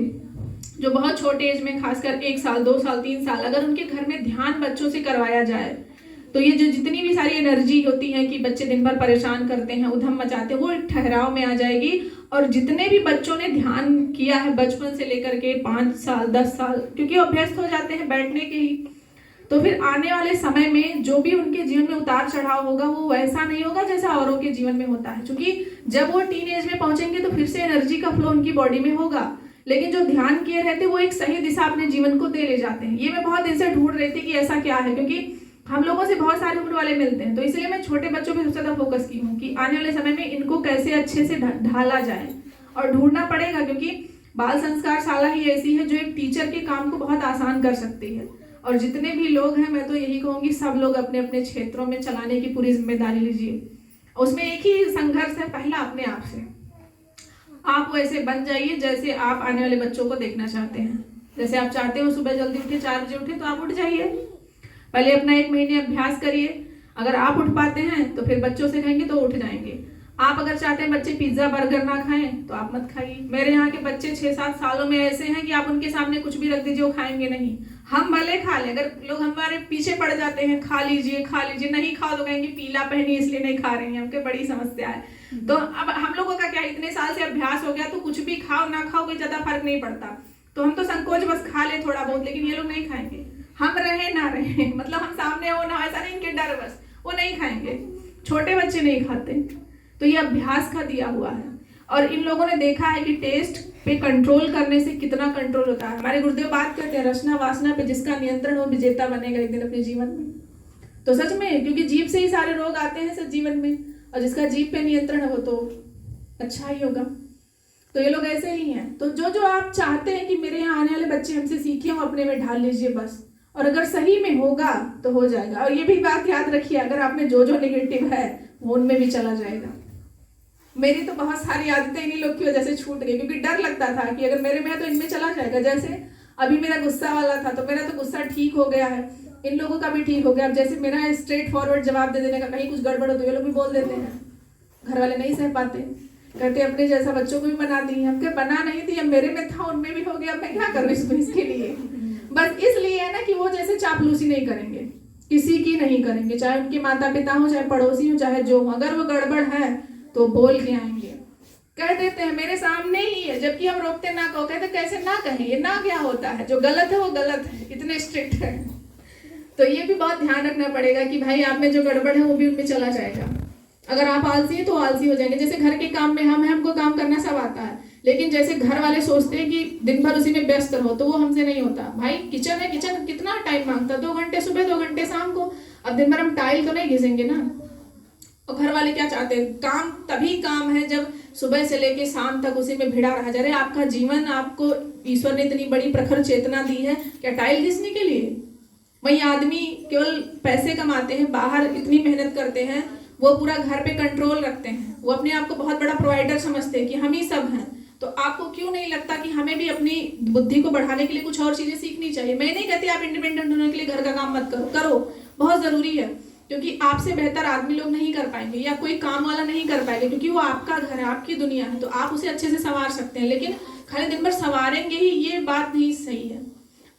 जो बहुत छोटे एज में, खासकर 1 साल 2 साल 3 साल, अगर उनके घर में ध्यान बच्चों से करवाया जाए तो ये जो जितनी भी सारी एनर्जी होती है कि बच्चे दिन भर परेशान करते हैं, उधम मचाते हैं, वो एक ठहराव में आ जाएगी। और जितने भी बच्चों ने ध्यान किया है बचपन से लेकर के 5 साल 10 साल, क्योंकि अभ्यस्त हो जाते हैं बैठने के ही, तो फिर आने वाले समय में जो भी उनके जीवन में उतार चढ़ाव होगा वो वैसा नहीं होगा जैसा औरों के जीवन में होता है। क्योंकि जब वो टीन एज में पहुंचेंगे तो फिर से एनर्जी का फ्लो उनकी बॉडी में होगा, लेकिन जो ध्यान किए रहते वो एक सही दिशा अपने जीवन को दे ले जाते हैं। ये मैं बहुत दिन से ढूंढ रही थी कि ऐसा क्या है, क्योंकि हम लोगों से बहुत सारे उम्र वाले मिलते हैं। तो इसलिए मैं छोटे बच्चों पे सबसे ज्यादा फोकस की हूँ कि आने वाले समय में इनको कैसे अच्छे से ढाला जाए, और ढूंढना पड़ेगा। क्योंकि बाल संस्कार शाला ही ऐसी है जो एक टीचर के काम को बहुत आसान कर सकती है। और जितने भी लोग हैं, मैं तो यही कहूंगी सब लोग अपने अपने क्षेत्रों में चलाने की पूरी जिम्मेदारी लीजिए। उसमें एक ही संघर्ष है, पहला अपने आप से। आप वैसे बन जाइए जैसे आप आने वाले बच्चों को देखना चाहते हैं। जैसे आप चाहते हो सुबह जल्दी उठे, 4 बजे उठे, तो आप उठ जाइए। पहले अपना 1 महीने अभ्यास करिए। अगर आप उठ पाते हैं तो फिर बच्चों से कहेंगे तो उठ जाएंगे। आप अगर चाहते हैं बच्चे पिज्जा बर्गर ना खाएं तो आप मत खाइए। मेरे यहाँ के बच्चे 6-7 सालों में ऐसे हैं कि आप उनके सामने कुछ भी रख दीजिए वो खाएंगे नहीं। हम भले खा लें, अगर लोग हमारे पीछे पड़ जाते हैं खा लीजिए, नहीं खाओ तो कहेंगे पीला पहनी इसलिए नहीं खा रही हैं, हमके बड़ी समस्या है। तो अब हम लोगों का क्या, इतने साल से अभ्यास हो गया तो कुछ भी खाओ ना खाओ कोई ज्यादा फर्क नहीं पड़ता। तो हम तो संकोच बस खा ले थोड़ा बहुत, लेकिन ये लोग नहीं खाएंगे। हम रहे ना रहे, मतलब हम सामने हो ना, ऐसा नहीं, इनके डर बस वो नहीं खाएंगे। छोटे बच्चे नहीं खाते, तो ये अभ्यास का दिया हुआ है। और इन लोगों ने देखा है कि टेस्ट पे कंट्रोल करने से कितना कंट्रोल होता है। हमारे गुरुदेव बात करते हैं रचना वासना पे जिसका नियंत्रण हो विजेता बनेगा एक दिन अपने जीवन में। तो सच में, क्योंकि जीभ से ही सारे रोग आते हैं सच जीवन में। और जिसका जीभ पे नियंत्रण है वो तो अच्छा ही होगा। तो ये लोग ऐसे ही हैं। तो जो जो आप चाहते हैं कि मेरे यहाँ आने वाले बच्चे हमसे सीखें, वो अपने में ढाल लीजिए बस, और अगर सही में होगा तो हो जाएगा। और ये भी बात याद रखिए, अगर आप में जो जो नेगेटिव है वो उनमें भी चला जाएगा। मेरी तो बहुत सारी आदतें इन्हीं लोग की वजह से छूट गई, क्योंकि डर लगता था कि अगर मेरे में है तो इनमें चला जाएगा। जैसे अभी मेरा गुस्सा वाला था, तो मेरा तो गुस्सा ठीक हो गया है, इन लोगों का भी ठीक हो गया। अब जैसे मेरा स्ट्रेट फॉरवर्ड जवाब दे देने का, कहीं कुछ गड़बड़ हो तो ये लोग भी बोल देते हैं। घर वाले नहीं सह पाते, कहते अपने जैसा बच्चों को भी बना दी है। हमके बना नहीं थी, अब मेरे में था उनमें भी हो गया, मैं क्या करूँ इसके लिए। बस इसलिए है ना कि वो जैसे चापलूसी नहीं करेंगे, किसी की नहीं करेंगे, चाहे उनके माता पिता हो, चाहे पड़ोसी हो, चाहे जो हो। अगर वो गड़बड़ है तो बोल के आएंगे, कह देते हैं मेरे सामने ही है, जबकि हम रोकते ना कहो, कहते कैसे ना कहें, ये ना क्या होता है, जो गलत है वो गलत है, इतने स्ट्रिक्ट है। तो ये भी बहुत ध्यान रखना पड़ेगा कि भाई आप में जो गड़बड़ है वो भी उनमें चला जाएगा। अगर आप आलसी है तो आलसी हो जाएंगे। जैसे घर के काम में हम हैं, हमको काम करना सब आता है, लेकिन जैसे घर वाले सोचते हैं कि दिन भर उसी में व्यस्त रहो, तो वो हमसे नहीं होता। भाई किचन है, किचन कितना टाइम मांगता है, 2 घंटे सुबह 2 घंटे शाम को। अब दिन भर हम टाइल तो नहीं घिसेंगे ना। और घर वाले क्या चाहते हैं, काम तभी काम है जब सुबह से लेके शाम तक उसी में भिड़ा रहा जाए। आपका जीवन, आपको ईश्वर ने इतनी बड़ी प्रखर चेतना दी है क्या टाइल घिसने के लिए? वही आदमी केवल पैसे कमाते हैं, बाहर इतनी मेहनत करते हैं, वो पूरा घर पे कंट्रोल रखते हैं, वो अपने आप को बहुत बड़ा प्रोवाइडर समझते हैं कि हम ही सब हैं। तो आपको क्यों नहीं लगता कि हमें भी अपनी बुद्धि को बढ़ाने के लिए कुछ और चीजें सीखनी चाहिए? मैं नहीं कहती आप इंडिपेंडेंट होने के लिए घर का काम मत करो, करो, बहुत जरूरी है, क्योंकि आपसे बेहतर आदमी लोग नहीं कर पाएंगे, या कोई काम वाला नहीं कर पाएंगे, क्योंकि वो आपका घर है, आपकी दुनिया है, तो आप उसे अच्छे से संवार सकते हैं। लेकिन खाली दिन भर संवारेंगे ही, ये बात नहीं सही है।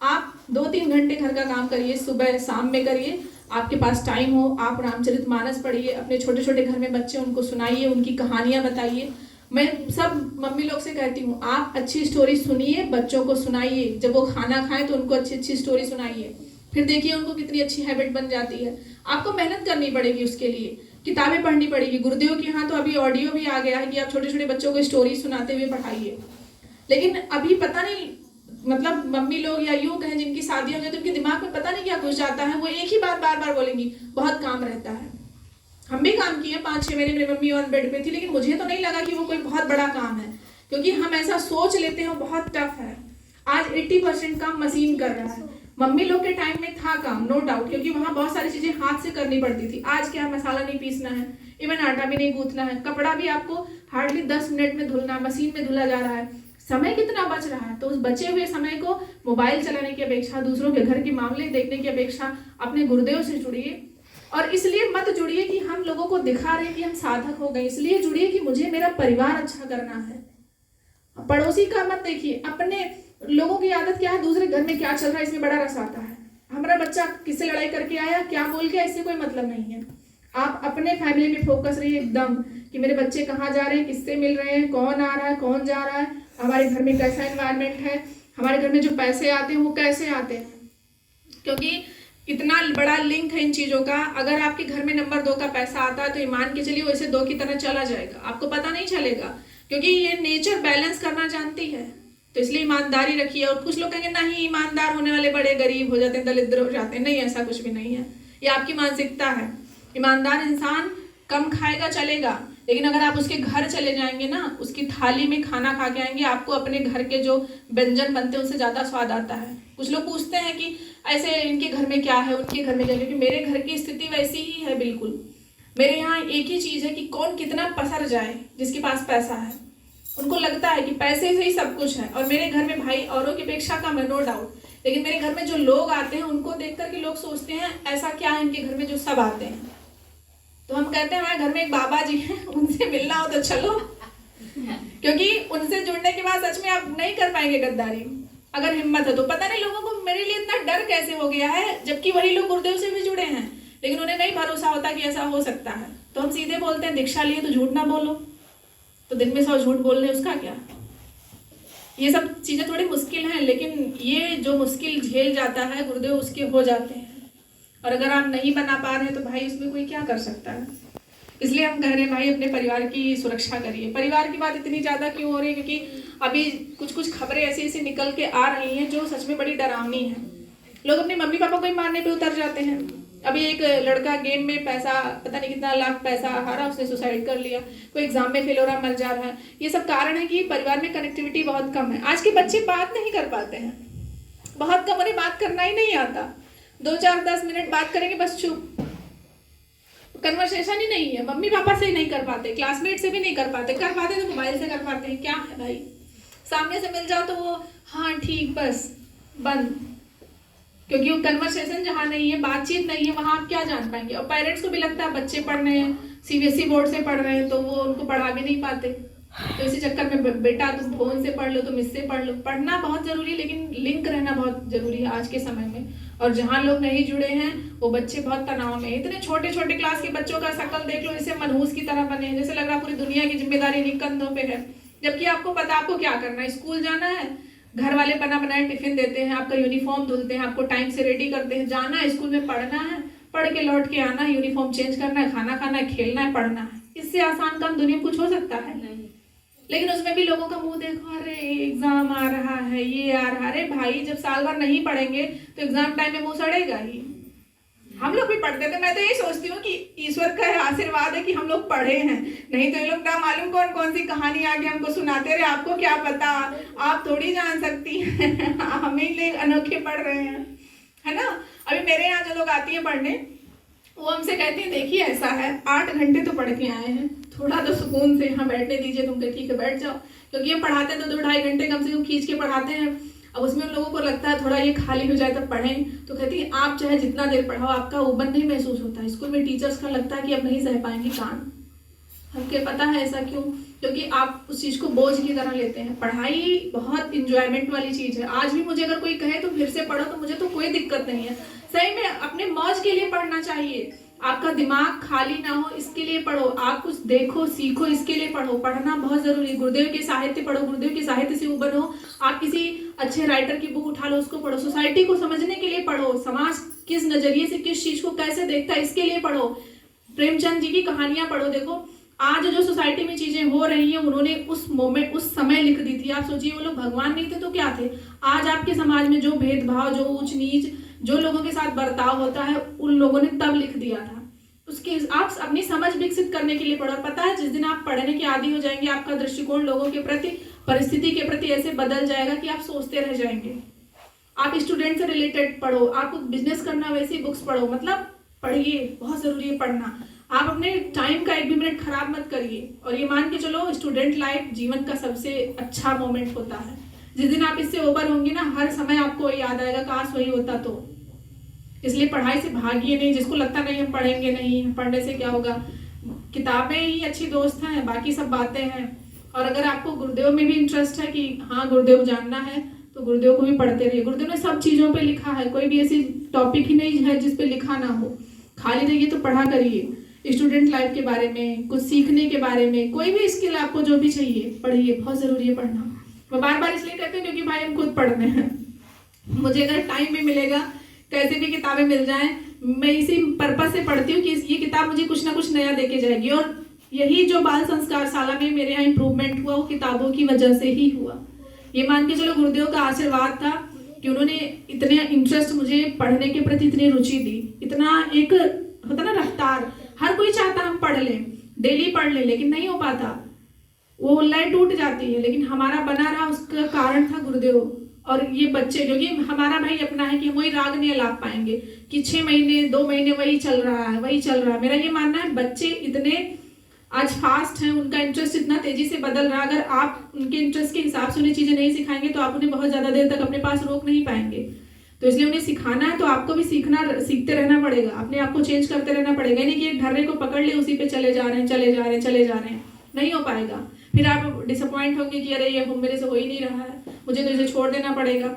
आप 2-3 घंटे घर का काम करिए, सुबह शाम में करिए, आपके पास टाइम हो, आप रामचरितमानस पढ़िए, अपने छोटे छोटे घर में बच्चे उनको सुनाइए, उनकी कहानियां बताइए। मैं सब मम्मी लोग से कहती हूँ, आप अच्छी स्टोरी सुनिए, बच्चों को सुनाइए, जब वो खाना खाएं तो उनको अच्छी अच्छी स्टोरी सुनाइए, फिर देखिए उनको कितनी अच्छी हैबिट बन जाती है। आपको मेहनत करनी पड़ेगी उसके लिए, किताबें पढ़नी पड़ेगी। गुरुदेव के यहाँ तो अभी ऑडियो भी आ गया है कि आप छोटे छोटे बच्चों को स्टोरी सुनाते हुए पढ़ाइए। लेकिन अभी पता नहीं, मतलब मम्मी लोग या यूं कहें जिनकी शादी हो गई तो उनके दिमाग में पता नहीं क्या घुस जाता है, वो एक ही बात बार बार बोलेंगी, बहुत काम रहता है। हम भी काम किए 5-6 महीने, मेरी मम्मी ऑन बेड पे थी, लेकिन मुझे तो नहीं लगा कि वो कोई बहुत बड़ा काम है, क्योंकि हम ऐसा सोच लेते हैं बहुत टफ है। आज 80% काम मशीन कर रहा है। मम्मी लोग के टाइम में था काम, नो डाउट, क्योंकि वहाँ बहुत सारी चीजें हाथ से करनी पड़ती थी। आज क्या, मसाला नहीं पीसना है, इवन आटा भी नहीं गूंथना है, कपड़ा भी आपको हार्डली 10 मिनट में धुलना, मशीन में धुला जा रहा है। समय कितना बच रहा है, तो उस बचे हुए समय को मोबाइल चलाने की अपेक्षा, दूसरों के घर के मामले देखने की अपेक्षा अपने गुरुदेव से जुड़िए। और इसलिए मत जुड़िए कि हम लोगों को दिखा रहे हैं कि हम साधक हो गए, इसलिए जुड़िए कि मुझे मेरा परिवार अच्छा करना है। पड़ोसी का मत देखिए, अपने लोगों की आदत क्या है, दूसरे घर में क्या चल रहा है, इसमें बड़ा रस आता है। हमारा बच्चा किससे लड़ाई करके आया, क्या बोल के, इससे कोई मतलब नहीं है। आप अपने फैमिली में फोकस रहिए एकदम, कि मेरे बच्चे कहाँ जा रहे हैं, किससे मिल रहे हैं, कौन आ रहा है, कौन जा रहा है, हमारे घर में कैसा एनवायरनमेंट है, हमारे घर में जो पैसे आते हैं वो कैसे आते हैं, क्योंकि इतना बड़ा लिंक है इन चीजों का। अगर आपके घर में नंबर 2 का पैसा आता है तो ईमान के चलिए वैसे 2 की तरह चला जाएगा, आपको पता नहीं चलेगा, क्योंकि ये नेचर बैलेंस करना जानती है। तो इसलिए ईमानदारी रखिए। और कुछ लोग कहेंगे नहीं, ईमानदार होने वाले बड़े गरीब हो जाते हैं, दरिद्र हो जाते हैं। नहीं, ऐसा कुछ भी नहीं है, ये आपकी मानसिकता है। ईमानदार इंसान कम खाएगा चलेगा, लेकिन अगर आप उसके घर चले जाएंगे ना, उसकी थाली में खाना खा के आएंगे, आपको अपने घर के जो व्यंजन बनते हैं उससे ज्यादा स्वाद आता है। कुछ लोग पूछते हैं कि ऐसे इनके घर में क्या है, उनके घर में क्या है, क्योंकि मेरे घर की स्थिति वैसी ही है बिल्कुल। मेरे यहाँ एक ही चीज है कि कौन कितना पसर जाए, जिसके पास पैसा है उनको लगता है कि पैसे से ही सब कुछ है। और मेरे घर में भाई औरों की अपेक्षा कम है, नो डाउट, लेकिन मेरे घर में जो लोग आते हैं उनको देख करके लोग सोचते हैं ऐसा क्या है इनके घर में जो सब आते हैं। तो हम कहते हैं हमारे घर में एक बाबा जी हैं, उनसे मिलना हो तो चलो, क्योंकि उनसे जुड़ने के बाद सच में आप नहीं कर पाएंगे गद्दारी, अगर हिम्मत है तो। पता नहीं लोगों को मेरे लिए इतना डर कैसे हो गया है, जबकि वही लोग गुरुदेव से भी जुड़े हैं, लेकिन उन्हें नहीं भरोसा होता कि ऐसा हो सकता है। तो हम सीधे बोलते हैं दीक्षा लिए तो झूठ ना बोलो, तो दिन में 100 झूठ बोल रहे उसका क्या। ये सब चीजें थोड़ी मुश्किल हैं, लेकिन ये जो मुश्किल झेल जाता है गुरुदेव उसके हो जाते हैं। और अगर आप नहीं बना पा रहे हैं तो भाई उसमें कोई क्या कर सकता है। इसलिए हम कह रहे हैं भाई अपने परिवार की सुरक्षा करिए। परिवार की बात इतनी ज्यादा क्यों हो रही है, क्योंकि अभी कुछ खबरें ऐसी ऐसी निकल के आ रही हैं जो सच में बड़ी डरावनी है। लोग अपने मम्मी पापा को ही मारने पे उतर जाते हैं। अभी एक लड़का गेम में पैसा पता नहीं कितना लाख पैसा हारा, उसने सुसाइड कर लिया। कोई एग्जाम में फेल हो रहा, मर जा रहा है। ये सब कारण है कि परिवार में कनेक्टिविटी बहुत कम है। आज के बच्चे बात नहीं कर पाते हैं, बहुत कम, उन्हें बात करना ही नहीं आता। 2-4-10 मिनट बात करेंगे बस चुप, कन्वर्सेशन ही नहीं है। मम्मी पापा से ही नहीं कर पाते, क्लासमेट से भी नहीं कर पाते, कर पाते तो मोबाइल से कर पाते हैं। क्या है भाई, सामने से मिल जाओ तो वो हाँ ठीक बस बंद, क्योंकि वो कन्वर्सेशन जहाँ नहीं है, बातचीत नहीं है, वहाँ आप क्या जान पाएंगे। और पेरेंट्स को भी लगता है बच्चे पढ़ रहे हैं, सीबीएसई बोर्ड से पढ़ रहे हैं, तो वो उनको पढ़ा भी नहीं पाते। तो इसी चक्कर में बेटा तुम फोन से पढ़ लो, तुम इससे पढ़ लो। पढ़ना बहुत जरूरी है, लेकिन लिंक रहना बहुत जरूरी है आज के समय में। और जहाँ लोग नहीं जुड़े हैं वो बच्चे बहुत तनाव में। इतने छोटे छोटे क्लास के बच्चों का शक्ल देख लो, जैसे मनहूस की तरह बने हैं, जैसे लग रहा पूरी दुनिया की जिम्मेदारी इन्हीं कंधों पे है। जबकि आपको पता आपको क्या करना है, स्कूल जाना है, घर वाले बना बनाए टिफिन देते हैं, आपका यूनिफॉर्म धुलते हैं, आपको टाइम से रेडी करते हैं, जाना है स्कूल में, पढ़ना है, पढ़ के लौट के आना है, यूनिफॉर्म चेंज करना है, खाना खाना है, खेलना है, पढ़ना है। इससे आसान काम दुनिया में कुछ हो सकता है? नहीं। लेकिन उसमें भी लोगों का मुंह देखो, अरे एग्जाम आ रहा है, ये आ रहा है। अरे भाई जब साल भर नहीं पढ़ेंगे तो एग्जाम टाइम में मुंह सड़ेगा ही। हम लोग भी पढ़ते थे। मैं तो यही सोचती हूँ कि ईश्वर का आशीर्वाद है कि हम लोग पढ़े हैं, नहीं तो ये लोग ना मालूम कौन कौन सी कहानी आगे हमको सुनाते रहे। आपको क्या पता, आप थोड़ी जान सकती हैं। हम ही लोग अनोखे पढ़ रहे हैं, है ना। अभी मेरे यहाँ जो लोग आती हैं पढ़ने, वो हमसे कहती हैं देखिए ऐसा है, 8 घंटे तो पढ़ के आए हैं, थोड़ा तो सुकून से यहाँ बैठने दीजिए। तुम ठीक है बैठ जाओ, क्योंकि हम पढ़ाते हैं तो 2-2.5 घंटे कम से कम खींच के पढ़ाते हैं। अब उसमें उन लोगों को लगता है थोड़ा ये खाली हो जाए तब पढ़ें, तो कहती है आप चाहे जितना देर पढ़ाओ आपका ऊबन नहीं महसूस होता है। स्कूल में टीचर्स का लगता है कि अब नहीं सह पाएंगे काम। हमको पता है ऐसा क्यों, क्योंकि आप उस चीज़ को बोझ की तरह लेते हैं। पढ़ाई बहुत इंजॉयमेंट वाली चीज़ है। आज भी मुझे अगर कोई कहे तो फिर से पढ़ो, तो मुझे तो कोई दिक्कत नहीं है। सही में अपने मौज के लिए पढ़ना चाहिए, आपका दिमाग खाली ना हो इसके लिए पढ़ो, आप कुछ देखो सीखो इसके लिए पढ़ो। पढ़ना बहुत जरूरी है। गुरुदेव के साहित्य पढ़ो, गुरुदेव के साहित्य से उबरो। आप किसी अच्छे राइटर की बुक उठा लो, उसको पढ़ो। सोसाइटी को समझने के लिए पढ़ो, समाज किस नजरिए से किस चीज को कैसे देखता है इसके लिए पढ़ो। प्रेमचंद जी की कहानियां पढ़ो। देखो आज जो सोसाइटी में चीजें हो रही हैं, उन्होंने उस मोमेंट उस समय लिख दी थी। आप सोचिए वो लोग भगवान नहीं थे तो क्या थे। आज आपके समाज में जो भेदभाव, जो ऊंच नीच, जो लोगों के साथ बर्ताव होता है, उन लोगों ने तब लिख दिया था। उसके आप अपनी समझ विकसित करने के लिए पढ़ो। पता है जिस दिन आप पढ़ने के आदी हो जाएंगे, आपका दृष्टिकोण लोगों के प्रति, परिस्थिति के प्रति ऐसे बदल जाएगा कि आप सोचते रह जाएंगे। आप स्टूडेंट से रिलेटेड पढ़ो, आपको बिजनेस करना वैसी बुक्स पढ़ो। मतलब पढ़िए, बहुत जरूरी है पढ़ना। आप अपने टाइम का 1 भी मिनट खराब मत करिए। और ये मान के चलो स्टूडेंट लाइफ जीवन का सबसे अच्छा मोमेंट होता है। जिस दिन आप इससे ओवर होंगे ना, हर समय आपको याद आएगा काश वही होता तो। इसलिए पढ़ाई से भागिए नहीं। जिसको लगता नहीं हम पढ़ेंगे नहीं, पढ़ने से क्या होगा, किताबें ही अच्छी दोस्त हैं, बाकी सब बातें हैं। और अगर आपको गुरुदेव में भी इंटरेस्ट है कि हाँ गुरुदेव जानना है, तो गुरुदेव को भी पढ़ते रहिए। गुरुदेव ने सब चीज़ों पे लिखा है, कोई भी ऐसी टॉपिक ही नहीं है जिस पे लिखा ना हो। खाली रहिए तो पढ़ा करिए। स्टूडेंट लाइफ के बारे में, कुछ सीखने के बारे में, कोई भी स्किल आपको जो भी चाहिए पढ़िए, बहुत ज़रूरी है पढ़ना। मैं बार बार इसलिए कहती हूँ क्योंकि भाई हम खुद पढ़ते हैं। मुझे अगर टाइम भी मिलेगा, कैसे भी किताबें मिल जाएं, मैं इसी पर्पस से पढ़ती हूँ कि ये किताब मुझे कुछ ना कुछ नया देके जाएगी। और यही जो बाल संस्कार शाला में मेरे यहाँ इम्प्रूवमेंट हुआ, वो किताबों की वजह से ही हुआ। ये मान के चलो गुरुदेव का आशीर्वाद था कि उन्होंने इतने इंटरेस्ट मुझे पढ़ने के प्रति, इतनी रुचि दी, इतना एक होता ना रफ्तार। हर कोई चाहता हम पढ़ लें, डेली पढ़ लें, लेकिन नहीं हो पाता, वो लाइन टूट जाती है। लेकिन हमारा बना रहा, उसका कारण था गुरुदेव। और ये बच्चे, क्योंकि हमारा भाई अपना है कि हम वही राग नहीं लाभ पाएंगे कि 6 महीने 2 महीने वही चल रहा है, वही चल रहा है। मेरा ये मानना है बच्चे इतने आज फास्ट हैं, उनका इंटरेस्ट इतना तेजी से बदल रहा है। अगर आप उनके इंटरेस्ट के हिसाब से उन्हें चीजें नहीं सिखाएंगे तो आप उन्हें बहुत ज्यादा देर तक अपने पास रोक नहीं पाएंगे। तो इसलिए उन्हें सिखाना है तो आपको भी सीखते रहना पड़ेगा, अपने आप को चेंज करते रहना पड़ेगा। नहीं कि एक ढर्रे को पकड़ ले उसी पे चले जा रहे हैं, नहीं हो पाएगा। फिर आप डिसअपॉइंट होंगे कि अरे ये मेरे से हो ही नहीं रहा है, मुझे तो इसे छोड़ देना पड़ेगा।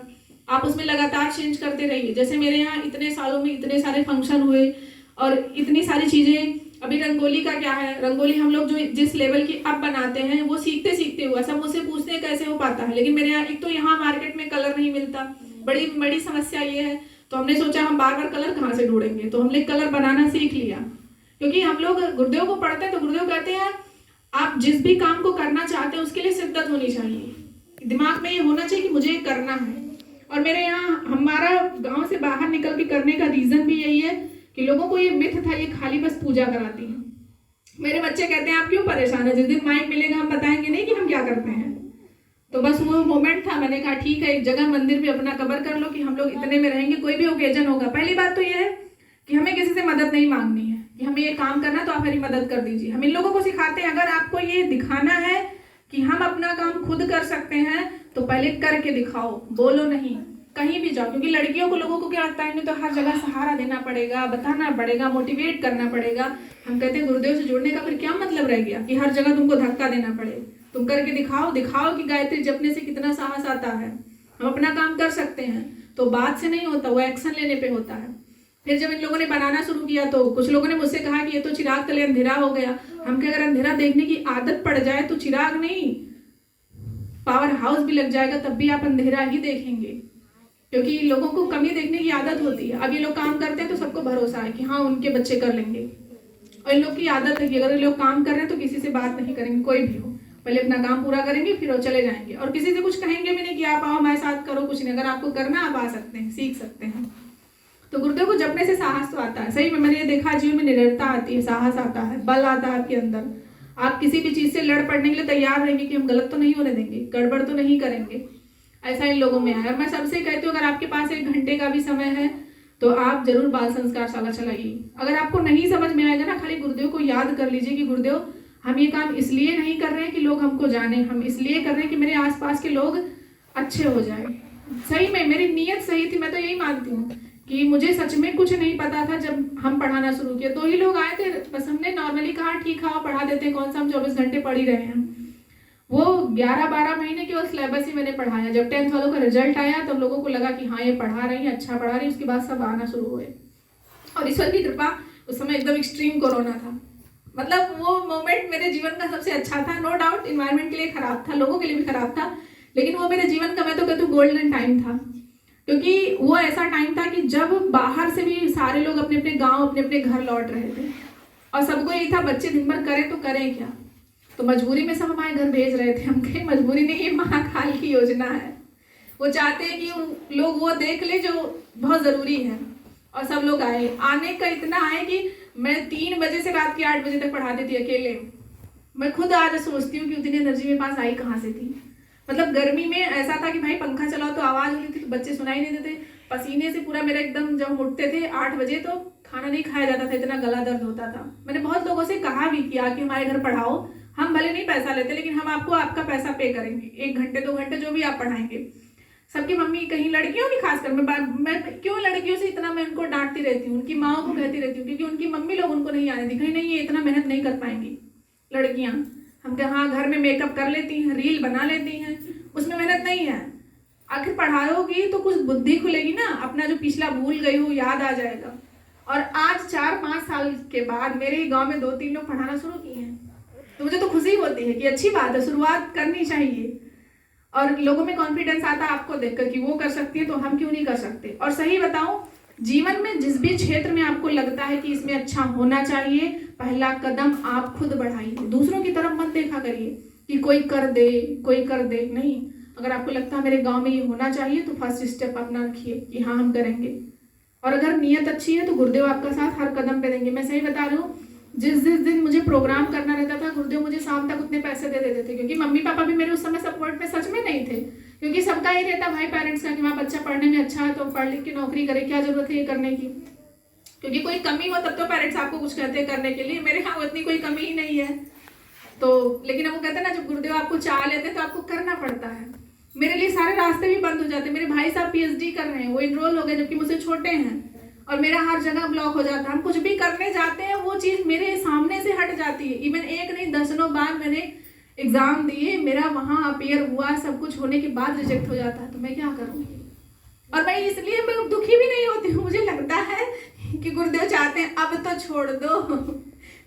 आप उसमें लगातार चेंज करते रहिए। जैसे मेरे यहाँ इतने सालों में इतने सारे फंक्शन हुए और इतनी सारी चीजें। अभी रंगोली का क्या है, रंगोली हम लोग जो जिस लेवल की अब बनाते हैं वो सीखते सीखते हुआ। सब मुझसे पूछते हैं कैसे हो पाता है, लेकिन मेरे यहाँ एक तो यहाँ मार्केट में कलर नहीं मिलता, बड़ी बड़ी समस्या ये है। तो हमने सोचा हम बार बार कलर कहाँ से ढूंढेंगे, तो हमने कलर बनाना सीख लिया। क्योंकि हम लोग गुरुदेव को पढ़ते हैं तो गुरुदेव कहते हैं आप जिस भी काम को करना चाहते हैं उसके लिए शिद्दत होनी चाहिए, दिमाग में ये होना चाहिए कि मुझे करना है। और मेरे यहाँ हमारा गांव से बाहर निकल के करने का रीजन भी यही है कि लोगों को ये मिथ था ये खाली बस पूजा कराती हैं। मेरे बच्चे कहते हैं आप क्यों परेशान है, जिस दिन माइक मिलेगा हम बताएंगे नहीं कि हम क्या करते हैं। तो बस वो मोमेंट था, मैंने कहा ठीक है एक जगह मंदिर में अपना कवर कर लो कि हम लोग इतने में रहेंगे, कोई भी ओकेजन होगा। पहली बात तो ये है कि हमें किसी से मदद नहीं मांगनी है कि हमें ये काम करना तो आप मेरी मदद कर दीजिए। हम इन लोगों को सिखाते हैं अगर आपको ये दिखाना है कि हम अपना काम खुद कर सकते हैं तो पहले करके दिखाओ, बोलो नहीं, कहीं भी जाओ। क्योंकि लड़कियों को लोगों को क्या लगता है इन्हें तो हर जगह सहारा देना पड़ेगा, बताना पड़ेगा, मोटिवेट करना पड़ेगा। हम कहते हैं गुरुदेव से जुड़ने का फिर क्या मतलब रह गया कि हर जगह तुमको धक्का देना पड़े। तुम करके दिखाओ, दिखाओ कि गायत्री जपने से कितना साहस आता है, हम अपना काम कर सकते हैं। तो बात से नहीं होता, वो एक्शन लेने पे होता है। फिर जब इन लोगों ने बनाना शुरू किया तो कुछ लोगों ने मुझसे कहा कि ये तो चिराग तले अंधेरा हो गया। हम क्या, अगर अंधेरा देखने की आदत पड़ जाए तो चिराग नहीं पावर हाउस भी लग जाएगा तब भी आप अंधेरा ही देखेंगे, क्योंकि लोगों को कमी देखने की आदत होती है। अब ये लोग काम करते हैं तो सबको भरोसा है कि हाँ उनके बच्चे कर लेंगे, और इन लोग की आदत है कि अगर ये लोग काम कर रहे हैं तो किसी से बात नहीं करेंगे, कोई भी हो, पहले अपना काम पूरा करेंगे फिर वो चले जाएंगे, और किसी से कुछ कहेंगे भी नहीं कि आप आओ हमारे साथ करो, कुछ नहीं। अगर आपको करना आप आ सकते हैं, सीख सकते हैं। तो गुरुदेव को जपने से साहस तो आता है, सही में मैंने ये देखा जीवन में निडरता आती है, साहस आता है, बल आता है आपके अंदर। आप किसी भी चीज से लड़ पड़ने के लिए तैयार रहेंगे कि हम गलत तो नहीं होने देंगे, गड़बड़ तो नहीं करेंगे। ऐसा इन लोगों में है। और मैं सबसे कहती हूँ अगर आपके पास 1 घंटे का भी समय है तो आप जरूर बाल संस्कार शाला चलाइए। अगर आपको नहीं समझ में आएगा ना, खाली गुरुदेव को याद कर लीजिए कि गुरुदेव हम ये काम इसलिए नहीं कर रहे हैं कि लोग हमको जाने, हम इसलिए कर रहे हैं कि मेरे आसपास के लोग अच्छे हो जाए। सही में मेरी नीयत सही थी, मैं तो यही मानती हूँ कि मुझे सच में कुछ नहीं पता था। जब हम पढ़ाना शुरू किया 2 ही लोग आए थे, बस हमने नॉर्मली कहा ठीक है पढ़ा देते हैं, कौन सा हम 24 घंटे पढ़ ही रहे हैं। वो 11-12 महीने केवल सिलेबस ही मैंने पढ़ाया। जब 10th वालों का रिजल्ट आया तब लोगों को लगा कि हाँ ये पढ़ा रही है, अच्छा पढ़ा रही है, उसके बाद सब आना शुरू हुए। और ईश्वर की कृपा, उस समय एकदम एक्सट्रीम कोरोना था, मतलब वो मोमेंट मेरे जीवन का सबसे अच्छा था। नो डाउट इन्वायरमेंट के लिए खराब था, लोगों के लिए भी खराब था, लेकिन वो मेरे जीवन का मैं तो कहती हूँ गोल्डन टाइम था। क्योंकि वो ऐसा टाइम था कि जब बाहर से भी सारे लोग अपने अपने गांव अपने अपने घर लौट रहे थे, और सबको यही था बच्चे दिन भर करें तो करें क्या। तो मजबूरी में सब हमारे घर भेज रहे थे। हम कहीं मजबूरी नहीं, ये महाकाल की योजना है। वो चाहते हैं कि लोग वो देख ले जो बहुत जरूरी है। और सब लोग आए, आने का इतना आए कि मैं 3 बजे से रात के 8 बजे तक पढ़ाती थी अकेले। मैं खुद आज सोचती हूँ कि उतनी एनर्जी मेरे पास आई कहाँ से थी। मतलब गर्मी में ऐसा था कि भाई पंखा चलाओ तो आवाज होती थी, तो बच्चे सुनाई नहीं देते, पसीने से पूरा मेरा एकदम, जब हम उठते थे 8 बजे तो खाना नहीं खाया जाता था, इतना गला दर्द होता था। मैंने बहुत लोगों से कहा भी किया कि हमारे घर पढ़ाओ, हम भले नहीं पैसा लेते लेकिन हम आपको आपका पैसा पे करेंगे, 1 घंटे 2 घंटे जो भी आप पढ़ाएंगे। सबकी मम्मी, कहीं लड़कियों की खासकर, मैं क्यों लड़कियों से इतना मैं उनको डांटती रहती हूँ, उनकी माओ को कहती रहती हूँ, क्योंकि उनकी मम्मी लोग उनको नहीं आने दी, कहीं नहीं ये इतना मेहनत नहीं कर पाएंगी लड़कियां। हम क्या, हाँ घर में मेकअप कर लेती हैं, रील बना लेती हैं, उसमें मेहनत नहीं है। आखिर पढ़ाओगी तो कुछ बुद्धि खुलेगी ना, अपना जो पिछला भूल गई हो याद आ जाएगा। और आज 4-5 साल के बाद मेरे ही गांव में 2-3 लोग पढ़ाना शुरू किए हैं, तो मुझे तो खुशी होती है कि अच्छी बात है, शुरुआत करनी चाहिए। और लोगों में कॉन्फिडेंस आता है आपको देखकर कि वो कर सकती है तो हम क्यों नहीं कर सकते। और सही बताऊं, जीवन में जिस भी क्षेत्र में आपको लगता है कि इसमें अच्छा होना चाहिए, पहला कदम आप खुद बढ़ाइए। दूसरों की तरफ मत देखा करिए कि कोई कर दे, नहीं। अगर आपको लगता है मेरे गांव में ये होना चाहिए तो फर्स्ट स्टेप अपना रखिए कि हाँ हम करेंगे। और अगर नीयत अच्छी है तो गुरुदेव आपका साथ हर कदम पे देंगे। मैं सही बता रही हूँ, जिस दिन मुझे प्रोग्राम करना रहता था, गुरुदेव मुझे शाम तक उतने पैसे दे देते थे, क्योंकि मम्मी पापा भी मेरे उस समय सपोर्ट में सच में नहीं थे। क्योंकि सबका ही रहता भाई पेरेंट्स का कि वहाँ बच्चा पढ़ने में अच्छा है तो पढ़ लिख के नौकरी करे, क्या जरूरत है ये करने की। क्योंकि कोई कमी हो तब तो पेरेंट्स आपको कुछ कहते हैं करने के लिए, मेरे यहाँ इतनी कोई कमी ही नहीं है। तो लेकिन अब वो कहते हैं ना, जब गुरुदेव आपको चाह लेते तो आपको करना पड़ता है। मेरे लिए सारे रास्ते भी बंद हो जाते। मेरे भाई साहब PhD कर रहे हैं, वो एनरोल हो गए जबकि मुझसे छोटे हैं, और मेरा हर जगह ब्लॉक हो जाता है। हम कुछ भी करने जाते हैं वो चीज मेरे सामने से हट जाती है। इवन 1 नहीं 10 बार मैंने एग्जाम दिए, मेरा वहां अपीयर हुआ, सब कुछ होने के बाद रिजेक्ट हो जाता है, तो मैं क्या करूँ। और मैं इसलिए मैं दुखी भी नहीं होती हूँ, मुझे लगता है कि गुरुदेव चाहते हैं अब तो छोड़ दो,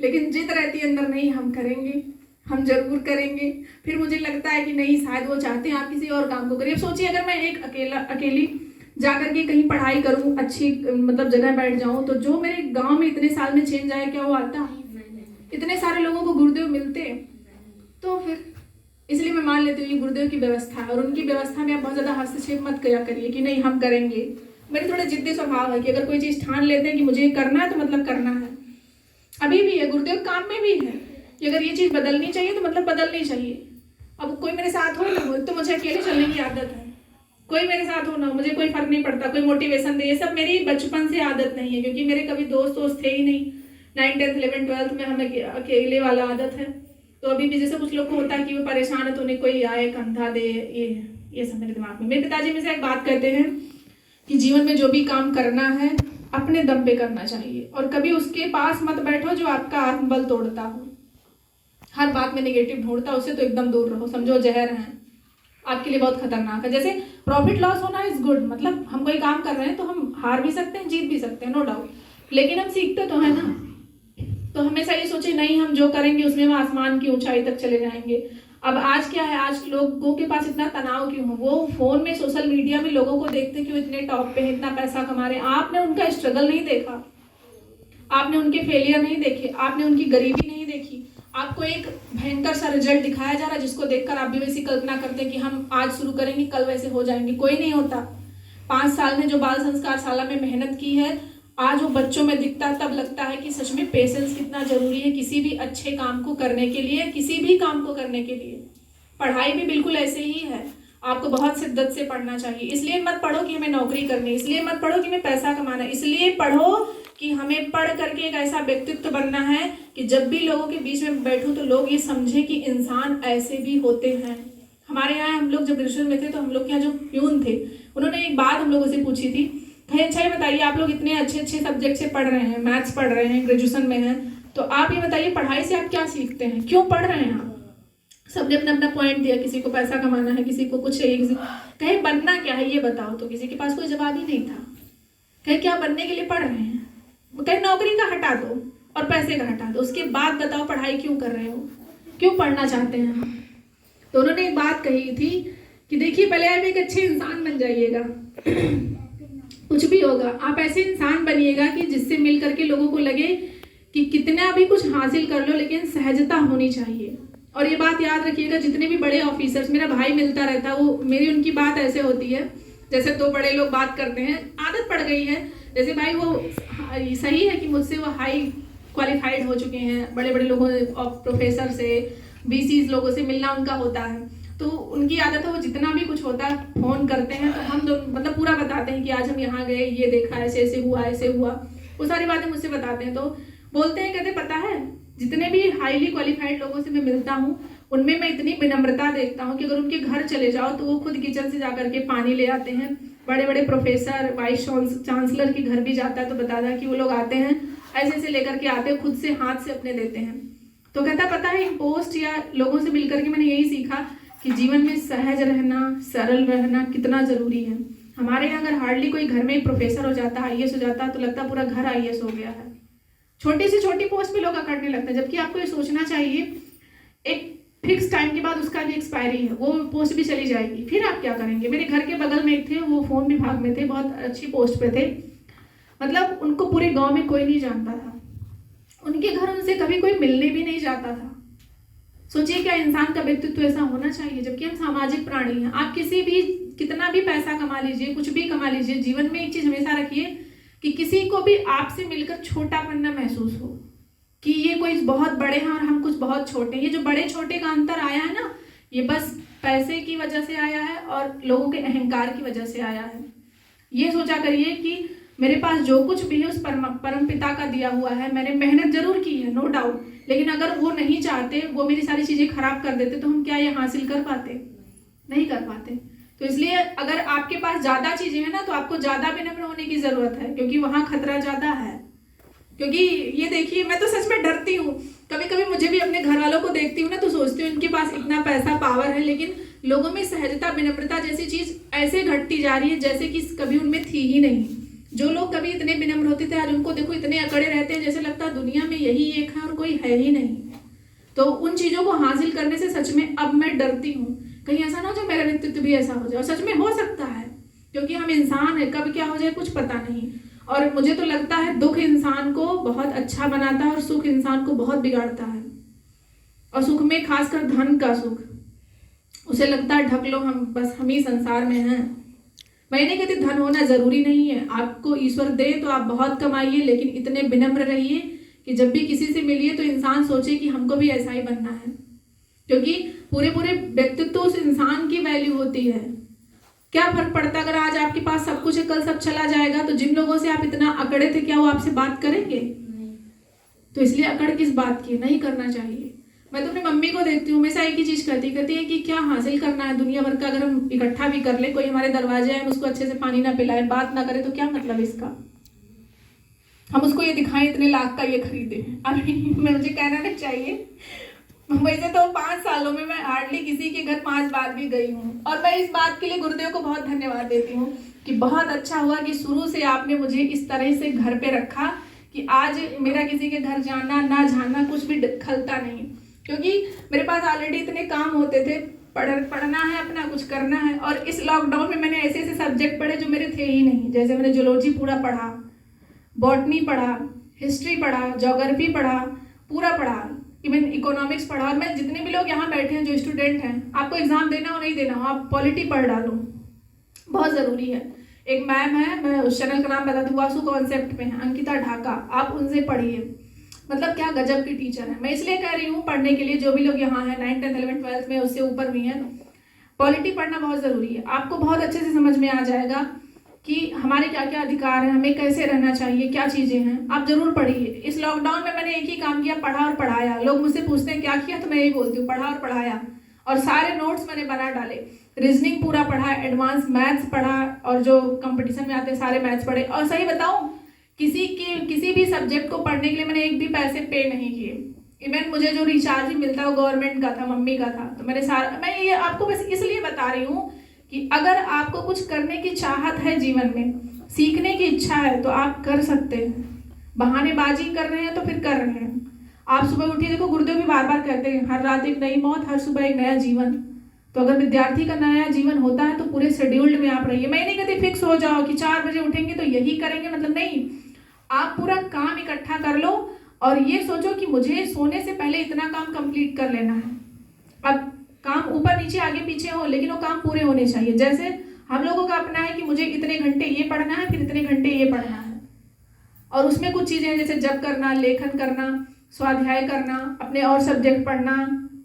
लेकिन जिद रहती है अंदर, नहीं हम करेंगे, हम जरूर करेंगे। फिर मुझे लगता है कि नहीं, शायद वो चाहते हैं आप किसी और काम को करिए। सोचिए अगर मैं एक अकेली जाकर के कहीं पढ़ाई करूं, अच्छी मतलब जगह बैठ जाऊं, तो जो मेरे गांव में इतने साल में चेंज आया, क्या वो आता? इतने सारे लोगों को गुरुदेव मिलते। तो फिर इसलिए मैं मान लेती हूँ ये गुरुदेव की व्यवस्था है, और उनकी व्यवस्था में आप बहुत ज्यादा हस्तक्षेप मत किया करिए कि नहीं हम करेंगे। मेरे थोड़ा जिद्दी स्वभाव है कि अगर कोई चीज़ ठान लेते हैं कि मुझे करना है तो मतलब करना है। अभी भी है, गुरुदेव काम में भी है कि अगर ये चीज़ बदलनी चाहिए तो मतलब बदलनी चाहिए। अब कोई मेरे साथ हो ना हो, तो मुझे अकेले चलने की आदत है, कोई मेरे साथ हो ना हो मुझे कोई फर्क नहीं पड़ता, कोई मोटिवेशन दे, ये सब मेरी बचपन से आदत नहीं है, क्योंकि मेरे कभी दोस्त थे ही नहीं। 9th 10th 11th 12th में हमें अकेले वाला आदत है। तो अभी भी जैसे कुछ लोग को होता है कि वो परेशान है तो उन्हें कोई आए कंधा दे, ये सब मेरे दिमाग में। मेरे पिताजी में से एक बात कहते हैं कि जीवन में जो भी काम करना है अपने दम पे करना चाहिए, और कभी उसके पास मत बैठो जो आपका आत्मबल तोड़ता हो, हर बात में नेगेटिव ढूंढता, उससे तो एकदम दूर रहो, समझो जहर है, आपके लिए बहुत खतरनाक है। जैसे प्रॉफिट लॉस होना इज गुड, मतलब हम कोई काम कर रहे हैं तो हम हार भी सकते हैं, जीत भी सकते हैं, नो डाउट, लेकिन हम सीखते तो है ना। तो हमेशा ये सोचे नहीं हम जो करेंगे उसमें हम आसमान की ऊंचाई तक चले जाएंगे। अब आज क्या है, आज लोगों के पास इतना तनाव क्यों है, वो फोन में सोशल मीडिया में लोगों को देखते क्यों इतने टॉप पे हैं, इतना पैसा कमा रहे हैं। आपने उनका स्ट्रगल नहीं देखा, आपने उनके फेलियर नहीं देखे, आपने उनकी गरीबी नहीं देखी। आपको एक भयंकर सा रिजल्ट दिखाया जा रहा है जिसको देखकर आप भी वैसी कल्पना करते हैं कि हम आज शुरू करेंगे कल वैसे हो जाएंगे। कोई नहीं होता। 5 साल में जो बाल संस्कार शाला में मेहनत की है, आज वो बच्चों में दिखता है, तब लगता है कि सच में पेशेंस कितना जरूरी है किसी भी अच्छे काम को करने के लिए, किसी भी काम को करने के लिए। पढ़ाई भी बिल्कुल ऐसे ही है, आपको बहुत शिद्दत से पढ़ना चाहिए। इसलिए मत पढ़ो कि हमें नौकरी करनी, इसलिए मत पढ़ो कि हमें पैसा कमाना, इसलिए पढ़ो कि हमें पढ़ करके एक ऐसा व्यक्तित्व बनना है कि जब भी लोगों के बीच में बैठूं तो लोग ये समझे कि इंसान ऐसे भी होते हैं। हमारे यहाँ हम लोग जब ग्रेजुएशन में थे तो हम लोग के यहाँ जो प्यून थे उन्होंने एक बात हम लोगों से पूछी थी, कहे अच्छा ये बताइए आप लोग इतने अच्छे सब्जेक्ट से पढ़ रहे हैं, मैथ्स पढ़ रहे हैं, ग्रेजुएशन में हैं, तो आप ये बताइए पढ़ाई से आप क्या सीखते हैं, क्यों पढ़ रहे हैं आप? सबने अपना अपना पॉइंट दिया, किसी को पैसा कमाना है, किसी को कुछ चाहिए, कहे बनना क्या है ये बताओ, तो किसी के पास कोई जवाब ही नहीं था। कहे क्या बनने के लिए पढ़ रहे हैं, कहे नौकरी का हटा दो और पैसे का हटा दो, उसके बाद बताओ पढ़ाई क्यों कर रहे हो, क्यों पढ़ना चाहते हैं। तो उन्होंने एक बात कही थी कि देखिए पहले आप एक अच्छे इंसान बन जाइएगा कुछ भी होगा, आप ऐसे इंसान बनिएगा कि जिससे मिल करके लोगों को लगे कि कितना भी कुछ हासिल कर लो लेकिन सहजता होनी चाहिए। और ये बात याद रखिएगा, जितने भी बड़े ऑफिसर्स, मेरा भाई मिलता रहता है, वो मेरी उनकी बात ऐसे होती है जैसे 2 बड़े लोग बात करते हैं, आदत पड़ गई है। जैसे भाई वो सही है कि मुझसे वो हाई क्वालिफाइड हो चुके हैं, बड़े बड़े लोगों प्रोफेसर से, बीसीज लोगों से मिलना उनका होता है, तो उनकी आदत है वो जितना भी कुछ होता है फोन करते हैं तो हम लोग मतलब पूरा बताते हैं कि आज हम यहाँ गए, ये देखा, ऐसे ऐसे हुआ, वो सारी बातें मुझसे बताते हैं। तो बोलते हैं, कहते पता है जितने भी हाईली क्वालिफाइड लोगों से मैं मिलता हूँ उनमें मैं इतनी विनम्रता देखता हूँ कि अगर उनके घर चले जाओ तो वो खुद किचन से जाकर के पानी ले आते हैं। बड़े बड़े प्रोफेसर, वाइस चांसलर के घर भी जाता है तो बताता है कि वो लोग आते हैं ऐसे ऐसे लेकर के आते हैं, खुद से हाथ से अपने देते हैं। तो कहता पता है इन पोस्ट या लोगों से मिलकर के मैंने यही सीखा कि जीवन में सहज रहना, सरल रहना कितना जरूरी है। हमारे यहाँ अगर हार्डली कोई घर में प्रोफेसर हो जाता, आईएएस हो जाता तो लगता पूरा घर आईएएस हो गया है। छोटी से छोटी पोस्ट पे लोग अकड़ने लगते हैं, जबकि आपको ये सोचना चाहिए एक फिक्स टाइम के बाद उसका भी एक्सपायरी है, वो पोस्ट भी चली जाएगी, फिर आप क्या करेंगे। मेरे घर के बगल में एक थे, वो फोन विभाग में थे, बहुत अच्छी पोस्ट पे थे, मतलब उनको पूरे गांव में कोई नहीं जानता था, उनके घर उनसे कभी कोई मिलने भी नहीं जाता था। सोचिए क्या इंसान का व्यक्तित्व ऐसा होना चाहिए, जबकि हम सामाजिक प्राणी हैं। आप किसी भी कितना भी पैसा कमा लीजिए, कुछ भी कमा लीजिए, जीवन में एक चीज हमेशा रखिए कि किसी को भी आपसे मिलकर छोटापन न महसूस हो कि ये कोई बहुत बड़े हैं और हम कुछ बहुत छोटे हैं। ये जो बड़े छोटे का अंतर आया है ना, ये बस पैसे की वजह से आया है और लोगों के अहंकार की वजह से आया है। ये सोचा करिए कि मेरे पास जो कुछ भी है उस परम पिता का दिया हुआ है, मैंने मेहनत जरूर की है, नो डाउट, लेकिन अगर वो नहीं चाहते, वो मेरी सारी चीजें खराब कर देते तो हम क्या ये हासिल कर पाते? नहीं कर पाते। तो इसलिए अगर आपके पास ज्यादा चीजें हैं ना तो आपको ज्यादा विनम्र होने की जरूरत है, क्योंकि वहां खतरा ज्यादा है। क्योंकि ये देखिए, मैं तो सच में डरती हूँ, कभी कभी मुझे भी अपने घर वालों को देखती हूँ ना तो सोचती हूँ इनके पास इतना पैसा, पावर है, लेकिन लोगों में सहजता, विनम्रता जैसी चीज ऐसे घटती जा रही है जैसे कि कभी उनमें थी ही नहीं। जो लोग कभी इतने विनम्र होते थे आज उनको देखो इतने अकड़े रहते हैं, जैसे लगता है दुनिया में यही एक है और कोई है ही नहीं। तो उन चीजों को हासिल करने से सच में अब मैं डरती हूँ, कहीं ऐसा ना हो जाए मेरा व्यक्तित्व भी ऐसा हो जाए। और सच में हो सकता है, क्योंकि हम इंसान है, कब क्या हो जाए कुछ पता नहीं। और मुझे तो लगता है दुख इंसान को बहुत अच्छा बनाता है और सुख इंसान को बहुत बिगाड़ता है। और सुख में खासकर धन का सुख, उसे लगता है ढक लो, हम बस हम ही संसार में हैं। मैं नहीं कहती धन होना जरूरी नहीं है, आपको ईश्वर दे तो आप बहुत कमाइए, लेकिन इतने विनम्र रहिए कि जब भी किसी से मिलिए तो इंसान सोचे कि हमको भी ऐसा ही बनना है, क्योंकि पूरे पूरे व्यक्तित्व उस इंसान की वैल्यू होती है। क्या फर्क पड़ता अगर आज आपके पास सब कुछ है, कल सब चला जाएगा, तो जिन लोगों से आप इतना अकड़े थे क्या वो आपसे बात करेंगे? तो इसलिए अकड़ किस बात की, नहीं करना चाहिए। मैं तो अपनी मम्मी को देखती हूँ, हमेशा एक ही चीज कहती है कि क्या हासिल करना है दुनिया भर का, अगर हम इकट्ठा भी कर ले, कोई हमारे दरवाजे आए, उसको अच्छे से पानी ना पिलाए, बात ना करे, तो क्या मतलब इसका? हम उसको ये दिखाएं इतने लाख का ये खरीदे। अभी मुझे कहना नहीं चाहिए, वैसे तो 5 सालों में मैं हार्डली किसी के घर 5 बार भी गई हूँ, और मैं इस बात के लिए गुरुदेव को बहुत धन्यवाद देती हूँ कि बहुत अच्छा हुआ कि शुरू से आपने मुझे इस तरह से घर पे रखा कि आज मेरा किसी के घर जाना ना जाना कुछ भी खलता नहीं, क्योंकि मेरे पास ऑलरेडी इतने काम होते थे, पढ़ना है अपना, कुछ करना है। और इस लॉकडाउन में मैंने ऐसे ऐसे सब्जेक्ट पढ़े जो मेरे थे ही नहीं, जैसे मैंने जूलॉजी पूरा पढ़ा, बॉटनी पढ़ा, हिस्ट्री पढ़ा, ज्योग्राफी पढ़ा, पूरा पढ़ा, इवन इकोनॉमिक्स पढ़ा। और मैं जितने भी लोग यहाँ बैठे हैं जो स्टूडेंट हैं, आपको एग्जाम देना हो नहीं देना हो, आप पॉलिटी पढ़ डालो, बहुत ज़रूरी है। एक मैम है, मैं उस चैनल का नाम बताती हूँ, वासु कॉन्सेप्ट में है, अंकिता ढाका, आप उनसे पढ़िए, मतलब क्या गजब की टीचर है। मैं इसलिए कह रही हूँ पढ़ने के लिए, जो भी लोग यहाँ हैं 9th 10th 11th 12th में, उससे ऊपर भी हैं, पॉलिटी पढ़ना बहुत ज़रूरी है। आपको बहुत अच्छे से समझ में आ जाएगा कि हमारे क्या क्या अधिकार हैं, हमें कैसे रहना चाहिए, क्या चीज़ें हैं, आप जरूर पढ़िए। इस लॉकडाउन में मैंने एक ही काम किया, पढ़ा और पढ़ाया। लोग मुझसे पूछते हैं क्या किया, तो मैं यही बोलती हूँ, पढ़ा और पढ़ाया। और सारे नोट्स मैंने बना डाले, रीजनिंग पूरा पढ़ा, एडवांस मैथ्स पढ़ा, और जो कंपटीशन में आते हैं सारे मैथ्स पढ़े। और सही बताऊँ, किसी भी सब्जेक्ट को पढ़ने के लिए मैंने एक भी पैसे पे नहीं किए। इवन मुझे जो रिचार्ज भी मिलता है वो गवर्नमेंट का था, मम्मी का था। तो मैंने मैं ये आपको बस इसलिए बता रही हूँ कि अगर आपको कुछ करने की चाहत है जीवन में, सीखने की इच्छा है, तो आप कर सकते हैं। बहानेबाजी कर रहे हैं तो फिर कर रहे हैं। आप सुबह उठिए, देखो गुरुदेव भी बार बार कहते हैं, हर रात एक नई मौत, हर सुबह एक नया जीवन। तो अगर विद्यार्थी का नया जीवन होता है तो पूरे शेड्यूल्ड में आप रहिए। मैं नहीं कहती फिक्स हो जाओ कि 4 बजे उठेंगे तो यही करेंगे, मतलब नहीं। आप पूरा काम इकट्ठा कर लो और ये सोचो कि मुझे सोने से पहले इतना काम कंप्लीट कर लेना है। अब काम ऊपर नीचे आगे पीछे हो, लेकिन वो काम पूरे होने चाहिए। जैसे हम लोगों का अपना है कि मुझे इतने घंटे ये पढ़ना है, फिर इतने घंटे ये पढ़ना है, और उसमें कुछ चीज़ें जैसे जप करना, लेखन करना, स्वाध्याय करना, अपने और सब्जेक्ट पढ़ना,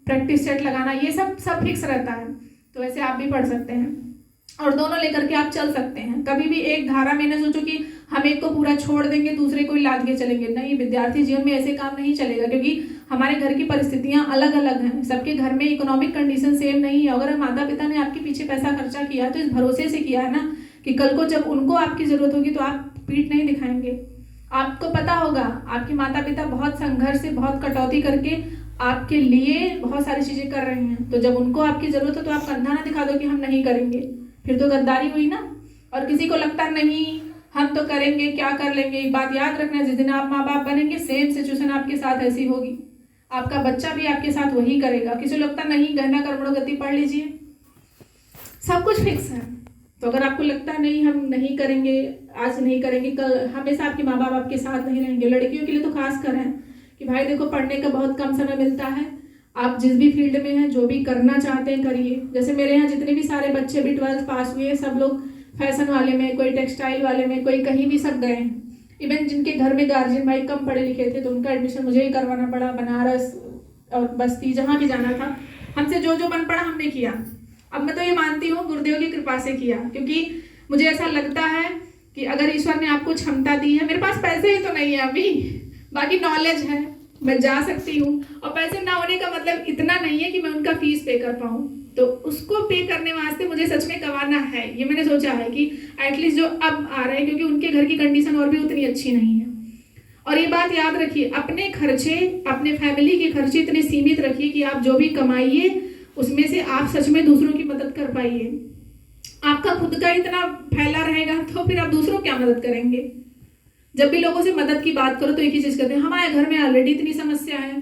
प्रैक्टिस सेट लगाना, ये सब फिक्स रहता है। तो वैसे आप भी पढ़ सकते हैं और दोनों लेकर के आप चल सकते हैं। कभी भी एक धारा में न सोचो कि हम एक को पूरा छोड़ देंगे, दूसरे को लाद के चलेंगे। नहीं, विद्यार्थी जीवन में ऐसे काम नहीं चलेगा, क्योंकि हमारे घर की परिस्थितियां अलग अलग हैं। सबके घर में इकोनॉमिक कंडीशन सेम नहीं है। अगर माता पिता ने आपके पीछे पैसा खर्चा किया तो इस भरोसे से किया है ना कि कल को जब उनको आपकी जरूरत होगी तो आप पीठ नहीं दिखाएंगे। आपको पता होगा आपके माता पिता बहुत संघर्ष से, बहुत कटौती करके आपके लिए बहुत सारी चीजें कर रहे हैं। तो जब उनको आपकी जरूरत हो तो आप कंधा ना दिखा दो कि हम नहीं करेंगे, फिर तो गद्दारी हुई ना। और किसी को लगता नहीं हम तो करेंगे, क्या कर लेंगे। एक बात याद रखना, जिस दिन आप माँ बाप बनेंगे सेम सिचुएशन आपके साथ ऐसी होगी, आपका बच्चा भी आपके साथ वही करेगा। किसी को लगता नहीं गहना कर्मणो गति पढ़ लीजिए, सब कुछ फिक्स है। तो अगर आपको लगता है नहीं हम नहीं करेंगे, आज नहीं करेंगे, कल, हमेशा आपके माँ बाप आपके साथ नहीं रहेंगे। लड़कियों के लिए तो खास कर है कि भाई देखो पढ़ने का बहुत कम समय मिलता है, आप जिस भी फील्ड में हैं, जो भी करना चाहते हैं करिए। जैसे मेरे यहाँ जितने भी सारे बच्चे भी 12th पास हुए, सब लोग फैशन वाले में, कोई टेक्सटाइल वाले में, कोई कहीं भी, सब गए हैं। इवन जिनके घर में गार्जियन भाई कम पढ़े लिखे थे तो उनका एडमिशन मुझे ही करवाना पड़ा, बनारस और बस्ती, जहाँ भी जाना था। हमसे जो जो बन पड़ा हमने किया। अब मैं तो ये मानती हूँ गुरुदेव की कृपा से किया, क्योंकि मुझे ऐसा लगता है कि अगर ईश्वर ने आपको क्षमता दी है, मेरे पास पैसे ही तो नहीं है अभी, बाकी नॉलेज है, मैं जा सकती हूँ। और पैसे ना होने का मतलब इतना नहीं है कि मैं उनका फीस पे कर पाऊँ, तो उसको पे करने वास्ते मुझे सच में कमाना है। ये मैंने सोचा है कि एटलीस्ट जो अब आ रहे हैं, क्योंकि उनके घर की कंडीशन और भी उतनी अच्छी नहीं है। और ये बात याद रखिए, अपने खर्चे, अपने फैमिली के खर्चे इतने सीमित रखिए कि आप जो भी कमाइए उसमें से आप सच में दूसरों की मदद कर पाइए। आपका खुद का इतना फैला रहेगा तो फिर आप दूसरों क्या मदद करेंगे। जब भी लोगों से मदद की बात करो तो एक ही चीज कहते हैं, हमारे घर में ऑलरेडी इतनी समस्या है।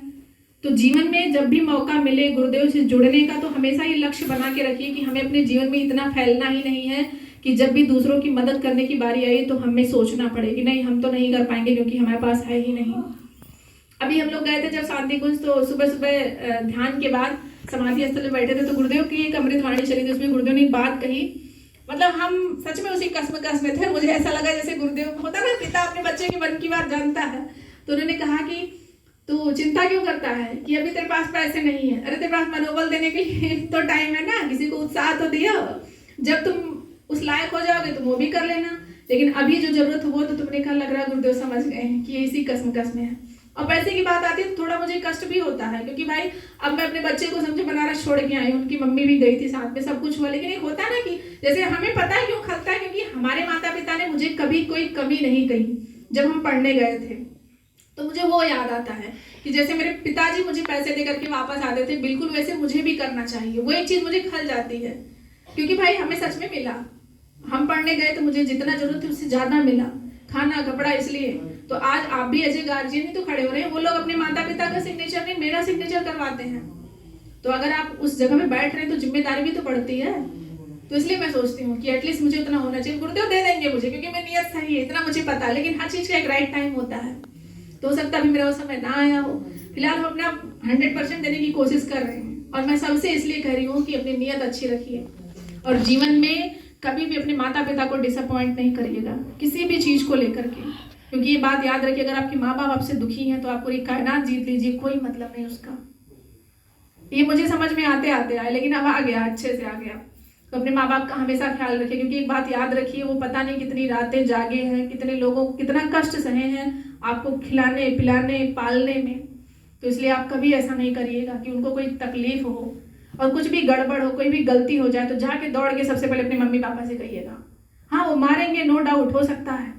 तो जीवन में जब भी मौका मिले गुरुदेव से जुड़ने का, तो हमेशा ये लक्ष्य बना के रखिए कि हमें अपने जीवन में इतना फैलना ही नहीं है कि जब भी दूसरों की मदद करने की बारी आई तो हमें सोचना पड़े कि नहीं हम तो नहीं कर पाएंगे क्योंकि हमारे पास है ही नहीं। अभी हम लोग गए थे जब शांति कुंज, तो सुबह सुबह ध्यान के बाद समाधि स्थल में बैठे थे, तो गुरुदेव की एक अमृतवाणी चली थी। उसमें गुरुदेव ने एक बात कही मतलब हम सच में उसी कसम में थे। मुझे ऐसा लगा जैसे गुरुदेव होता ना, पिता अपने बच्चे के मन की बात जानता है। तो उन्होंने कहा कि तू चिंता क्यों करता है कि अभी तेरे पास पैसे नहीं है। अरे तेरे पास मनोबल देने के लिए तो टाइम है ना, किसी को उत्साह तो दिया। जब तुम उस लायक हो जाओगे तो वो भी कर लेना, लेकिन अभी जो जरूरत हो वो तो तुमने कहा लग रहा गुरुदेव समझ गए हैं कि इसी कसम में है। और पैसे की बात आती है तो थोड़ा मुझे कष्ट भी होता है, क्योंकि भाई अब मैं अपने बच्चे को समझे बनारस छोड़ के आई हूँ, उनकी मम्मी भी गई थी साथ में, सब कुछ हुआ। लेकिन एक होता है ना कि जैसे हमें पता है क्यों खलता है, क्योंकि हमारे माता पिता ने मुझे कभी कोई कमी नहीं कही। जब हम पढ़ने गए थे तो मुझे वो याद आता है कि जैसे मेरे पिताजी मुझे पैसे दे करके वापस आते थे, बिल्कुल वैसे मुझे भी करना चाहिए। वो एक चीज मुझे खल जाती है, क्योंकि भाई हमें सच में मिला। हम पढ़ने गए तो मुझे जितना जरूरत थी उससे ज्यादा मिला, खाना कपड़ा। इसलिए तो आज आप भी एज ए गार्जियन ही तो खड़े हो रहे हैं। वो लोग अपने माता पिता का सिग्नेचर नहीं, मेरा सिग्नेचर करवाते हैं। तो अगर आप उस जगह में बैठ रहे हैं तो जिम्मेदारी भी तो पड़ती है। तो इसलिए मैं सोचती हूँ कि एटलीस्ट मुझे उतना होना चाहिए। गुरुदेव दे देंगे मुझे, क्योंकि मेरी नियत सही है, इतना मुझे पता है। लेकिन हर चीज का एक राइट टाइम होता है। तो हो सकता है अभी मेरा वो समय ना आया हो। फिलहाल हम अपना 100% देने की कोशिश कर रहे हैं। और मैं सबसे इसलिए कह रही हूँ कि अपनी नियत अच्छी रखिए और जीवन में कभी भी अपने माता पिता को डिसअपॉइंट नहीं करिएगा किसी भी चीज को लेकर के। क्योंकि ये बात याद रखिए, अगर आपके माँ बाप आपसे दुखी हैं तो आप पूरी कायनात जीत लीजिए, कोई मतलब नहीं उसका। ये मुझे समझ में आते आते आए, लेकिन अब आ गया, अच्छे से आ गया। तो अपने माँ बाप का हमेशा ख्याल रखिए, क्योंकि एक बात याद रखिए, वो पता नहीं कितनी रातें जागे हैं, कितने लोगों कितना कष्ट सहे हैं आपको खिलाने पिलाने पालने में। तो इसलिए आप कभी ऐसा नहीं करिएगा कि उनको कोई तकलीफ हो और कुछ भी गड़बड़ हो, कोई भी गलती हो जाए तो जाके दौड़ के सबसे पहले अपने मम्मी पापा से कहिएगा। हाँ वो मारेंगे, नो डाउट, हो सकता है।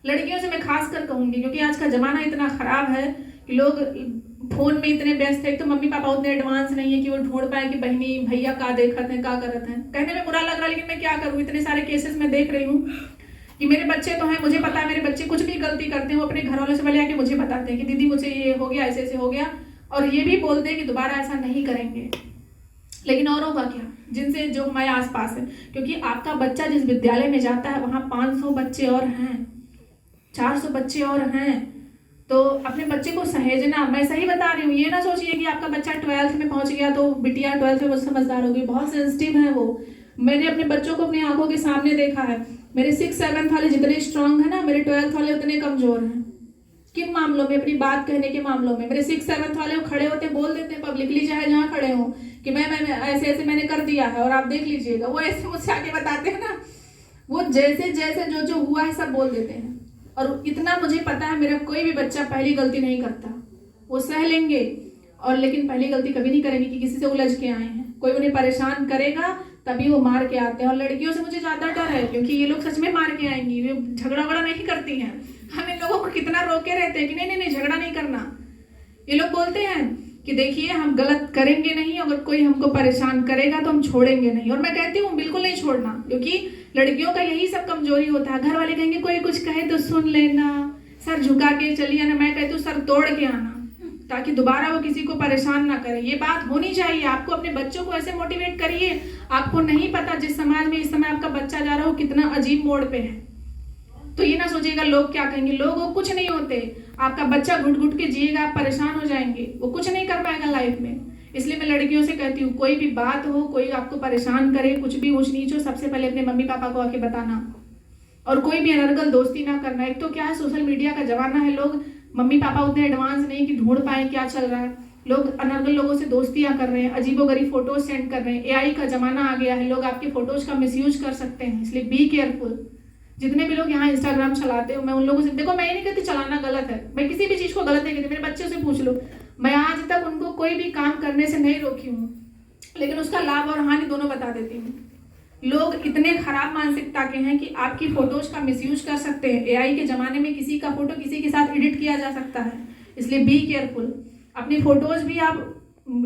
लड़कियों से मैं खास कर कहूंगी, क्योंकि आज का जमाना इतना खराब है कि लोग फोन में इतने व्यस्त है। तो मम्मी पापा उतने एडवांस नहीं है कि वो ढूंढ पाए कि बहनी भैया का देखत है, का करत है। कहने में बुरा लग रहा है, लेकिन मैं क्या करूँ, इतने सारे केसेस में देख रही हूँ कि मेरे बच्चे तो हैं, मुझे पता है मेरे बच्चे कुछ भी गलती करते हैं, वो अपने घर वालों से पहले आके मुझे बताते हैं कि दीदी मुझे ये हो गया, ऐसे ऐसे हो गया, और ये भी बोलते हैं कि दोबारा ऐसा नहीं करेंगे। लेकिन औरों का क्या, जिनसे जो हमारे आसपास है, क्योंकि आपका बच्चा जिस विद्यालय में जाता है वहाँ 500 बच्चे और हैं, 400 बच्चे और हैं। तो अपने बच्चे को सहेजना, मैं सही बता रही हूँ, ये ना सोचिए कि आपका बच्चा 12th में पहुंच गया तो बिटिया 12th में वो समझदार होगी। बहुत सेंसिटिव है वो। मैंने अपने बच्चों को अपनी आंखों के सामने देखा है। मेरे 6th 7th वाले जितने स्ट्रांग है ना, मेरे 12th वाले उतने कमजोर हैं। किन मामलों में? अपनी बात कहने के मामलों में। मेरे 6th 7th वाले वो खड़े होते बोल देते हैं पब्लिकली, चाहे जहाँ खड़े हो, कि मैं ऐसे ऐसे मैंने कर दिया है और आप देख लीजिएगा। वो ऐसे मुझसे आके बताते हैं ना, वो जैसे जैसे जो जो हुआ है सब बोल देते हैं। और इतना मुझे पता है, मेरा कोई भी बच्चा पहली गलती नहीं करता, वो सह लेंगे और लेकिन पहली गलती कभी नहीं करेंगे कि किसी से उलझ के आए हैं। कोई उन्हें परेशान करेगा तभी वो मार के आते हैं। और लड़कियों से मुझे ज्यादा डर है, क्योंकि ये लोग सच में मार के आएंगी, ये झगड़ा वगड़ा नहीं करती हैं। हम इन लोगों को कितना रोके रहते हैं कि नहीं नहीं नहीं झगड़ा नहीं करना। ये लोग बोलते हैं कि देखिए हम गलत करेंगे नहीं, अगर कोई हमको परेशान करेगा तो हम छोड़ेंगे नहीं। और मैं कहती हूँ बिल्कुल नहीं छोड़ना, क्योंकि लड़कियों का यही सब कमजोरी होता है। घर वाले कहेंगे कोई कुछ कहे तो सुन लेना, सर झुका के चलिए ना। मैं कहती हूँ सर तोड़ के आना, ताकि दोबारा वो किसी को परेशान ना करे। ये बात होनी चाहिए। आपको अपने बच्चों को ऐसे मोटिवेट करिए। आपको नहीं पता जिस समाज में इस समय आपका बच्चा जा रहा हो कितना अजीब मोड़ पे है। तो ये ना सोचिएगा लोग क्या कहेंगे, लोग वो कुछ नहीं होते। आपका बच्चा घुट घुट के जिएगा, आप परेशान हो जाएंगे, वो कुछ नहीं कर पाएगा लाइफ में। इसलिए मैं लड़कियों से कहती हूँ, कोई भी बात हो, कोई आपको परेशान करे, कुछ भी ऊंच नीच हो, सबसे पहले अपने मम्मी पापा को आके बताना। और कोई भी अनर्गल दोस्ती ना करना। एक तो क्या है, सोशल मीडिया का जमाना है, लोग मम्मी पापा उतने एडवांस नहीं कि ढूंढ पाए क्या चल रहा है। लोग अनर्गल लोगों से दोस्तियां कर रहे हैं, अजीबोगरीब फोटोज सेंड कर रहे हैं। एआई का जमाना आ गया है, लोग आपके फोटोज का मिसयूज कर सकते हैं। इसलिए बी केयरफुल। जितने भी लोग यहाँ इंस्टाग्राम चलाते हो, मैं उन लोगों से, देखो मैं ये नहीं कहती चलाना गलत है, मैं किसी भी चीज को गलत नहीं कहती। मेरे बच्चों से पूछ लो, मैं आज तक उनको कोई भी काम करने से नहीं रोकी हूँ, लेकिन उसका लाभ और हानि दोनों बता देती हूँ। लोग इतने खराब मानसिकता के हैं कि आपकी फोटोज का मिसयूज कर सकते हैं। एआई के जमाने में किसी का फोटो किसी के साथ एडिट किया जा सकता है, इसलिए बी केयरफुल। अपनी फोटोज भी आप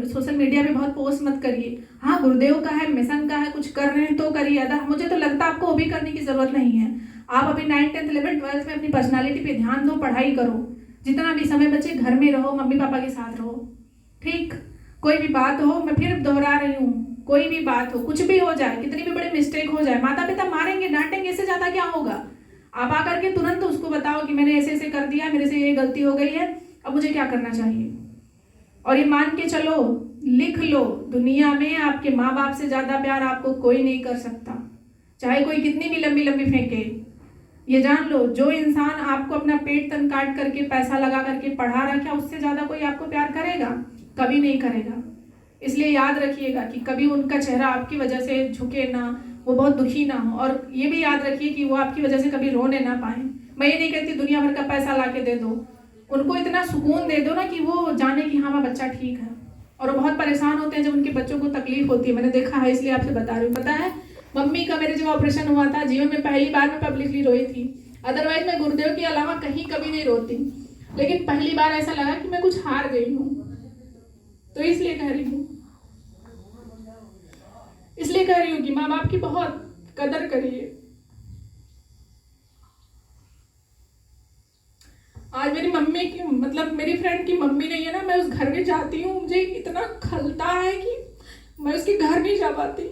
सोशल मीडिया पे बहुत पोस्ट मत करिए। हाँ गुरुदेव का है, मिशन का है, कुछ कर रहे हैं तो करिए। अदा मुझे तो लगता है आपको वो भी करने की जरूरत नहीं है। आप अभी 9th 10th 11th 12th में अपनी पर्सनालिटी पे ध्यान दो, पढ़ाई करो। जितना भी समय बचे घर में रहो, मम्मी पापा के साथ रहो, ठीक। कोई भी बात हो, मैं फिर दोहरा रही हूँ, कोई भी बात हो, कुछ भी हो जाए, कितनी भी बड़ी मिस्टेक हो जाए, माता पिता मारेंगे डांटेंगे, इससे ज्यादा क्या होगा। आप आकर के तुरंत उसको बताओ कि मैंने ऐसे ऐसे कर दिया, मेरे से ये गलती हो गई है, अब मुझे क्या करना चाहिए। और ये मान के चलो, लिख लो, दुनिया में आपके माँ बाप से ज्यादा प्यार आपको कोई नहीं कर सकता। चाहे कोई कितनी भी लंबी लंबी फेंके। ये जान लो, जो इंसान आपको अपना पेट तन काट करके पैसा लगा करके पढ़ा रहा, क्या उससे ज़्यादा कोई आपको प्यार करेगा? कभी नहीं करेगा। इसलिए याद रखिएगा कि कभी उनका चेहरा आपकी वजह से झुके ना, वो बहुत दुखी ना हो। और ये भी याद रखिए कि वो आपकी वजह से कभी रोने ना पाए। मैं ये नहीं कहती दुनिया भर का पैसा ला के दे दो, उनको इतना सुकून दे दो ना कि वो जाने कि हाँ मेरा बच्चा ठीक है। और वो बहुत परेशान होते हैं जब उनके बच्चों को तकलीफ होती है, मैंने देखा है, इसलिए आपसे बता रही हूँ। पता है, मम्मी का मेरे जब ऑपरेशन हुआ था, जीवन में पहली बार मैं पब्लिकली रोई थी। अदरवाइज मैं गुरुदेव के अलावा कहीं कभी नहीं रोती, लेकिन पहली बार ऐसा लगा कि मैं कुछ हार गई हूँ। तो इसलिए कह रही हूँ कि माँ बाप की बहुत कदर करिए। आज मेरी मम्मी की, मतलब मेरी फ्रेंड की मम्मी नहीं है ना, मैं उस घर में जाती हूँ, मुझे इतना खलता है कि मैं उसके घर नहीं जा पाती।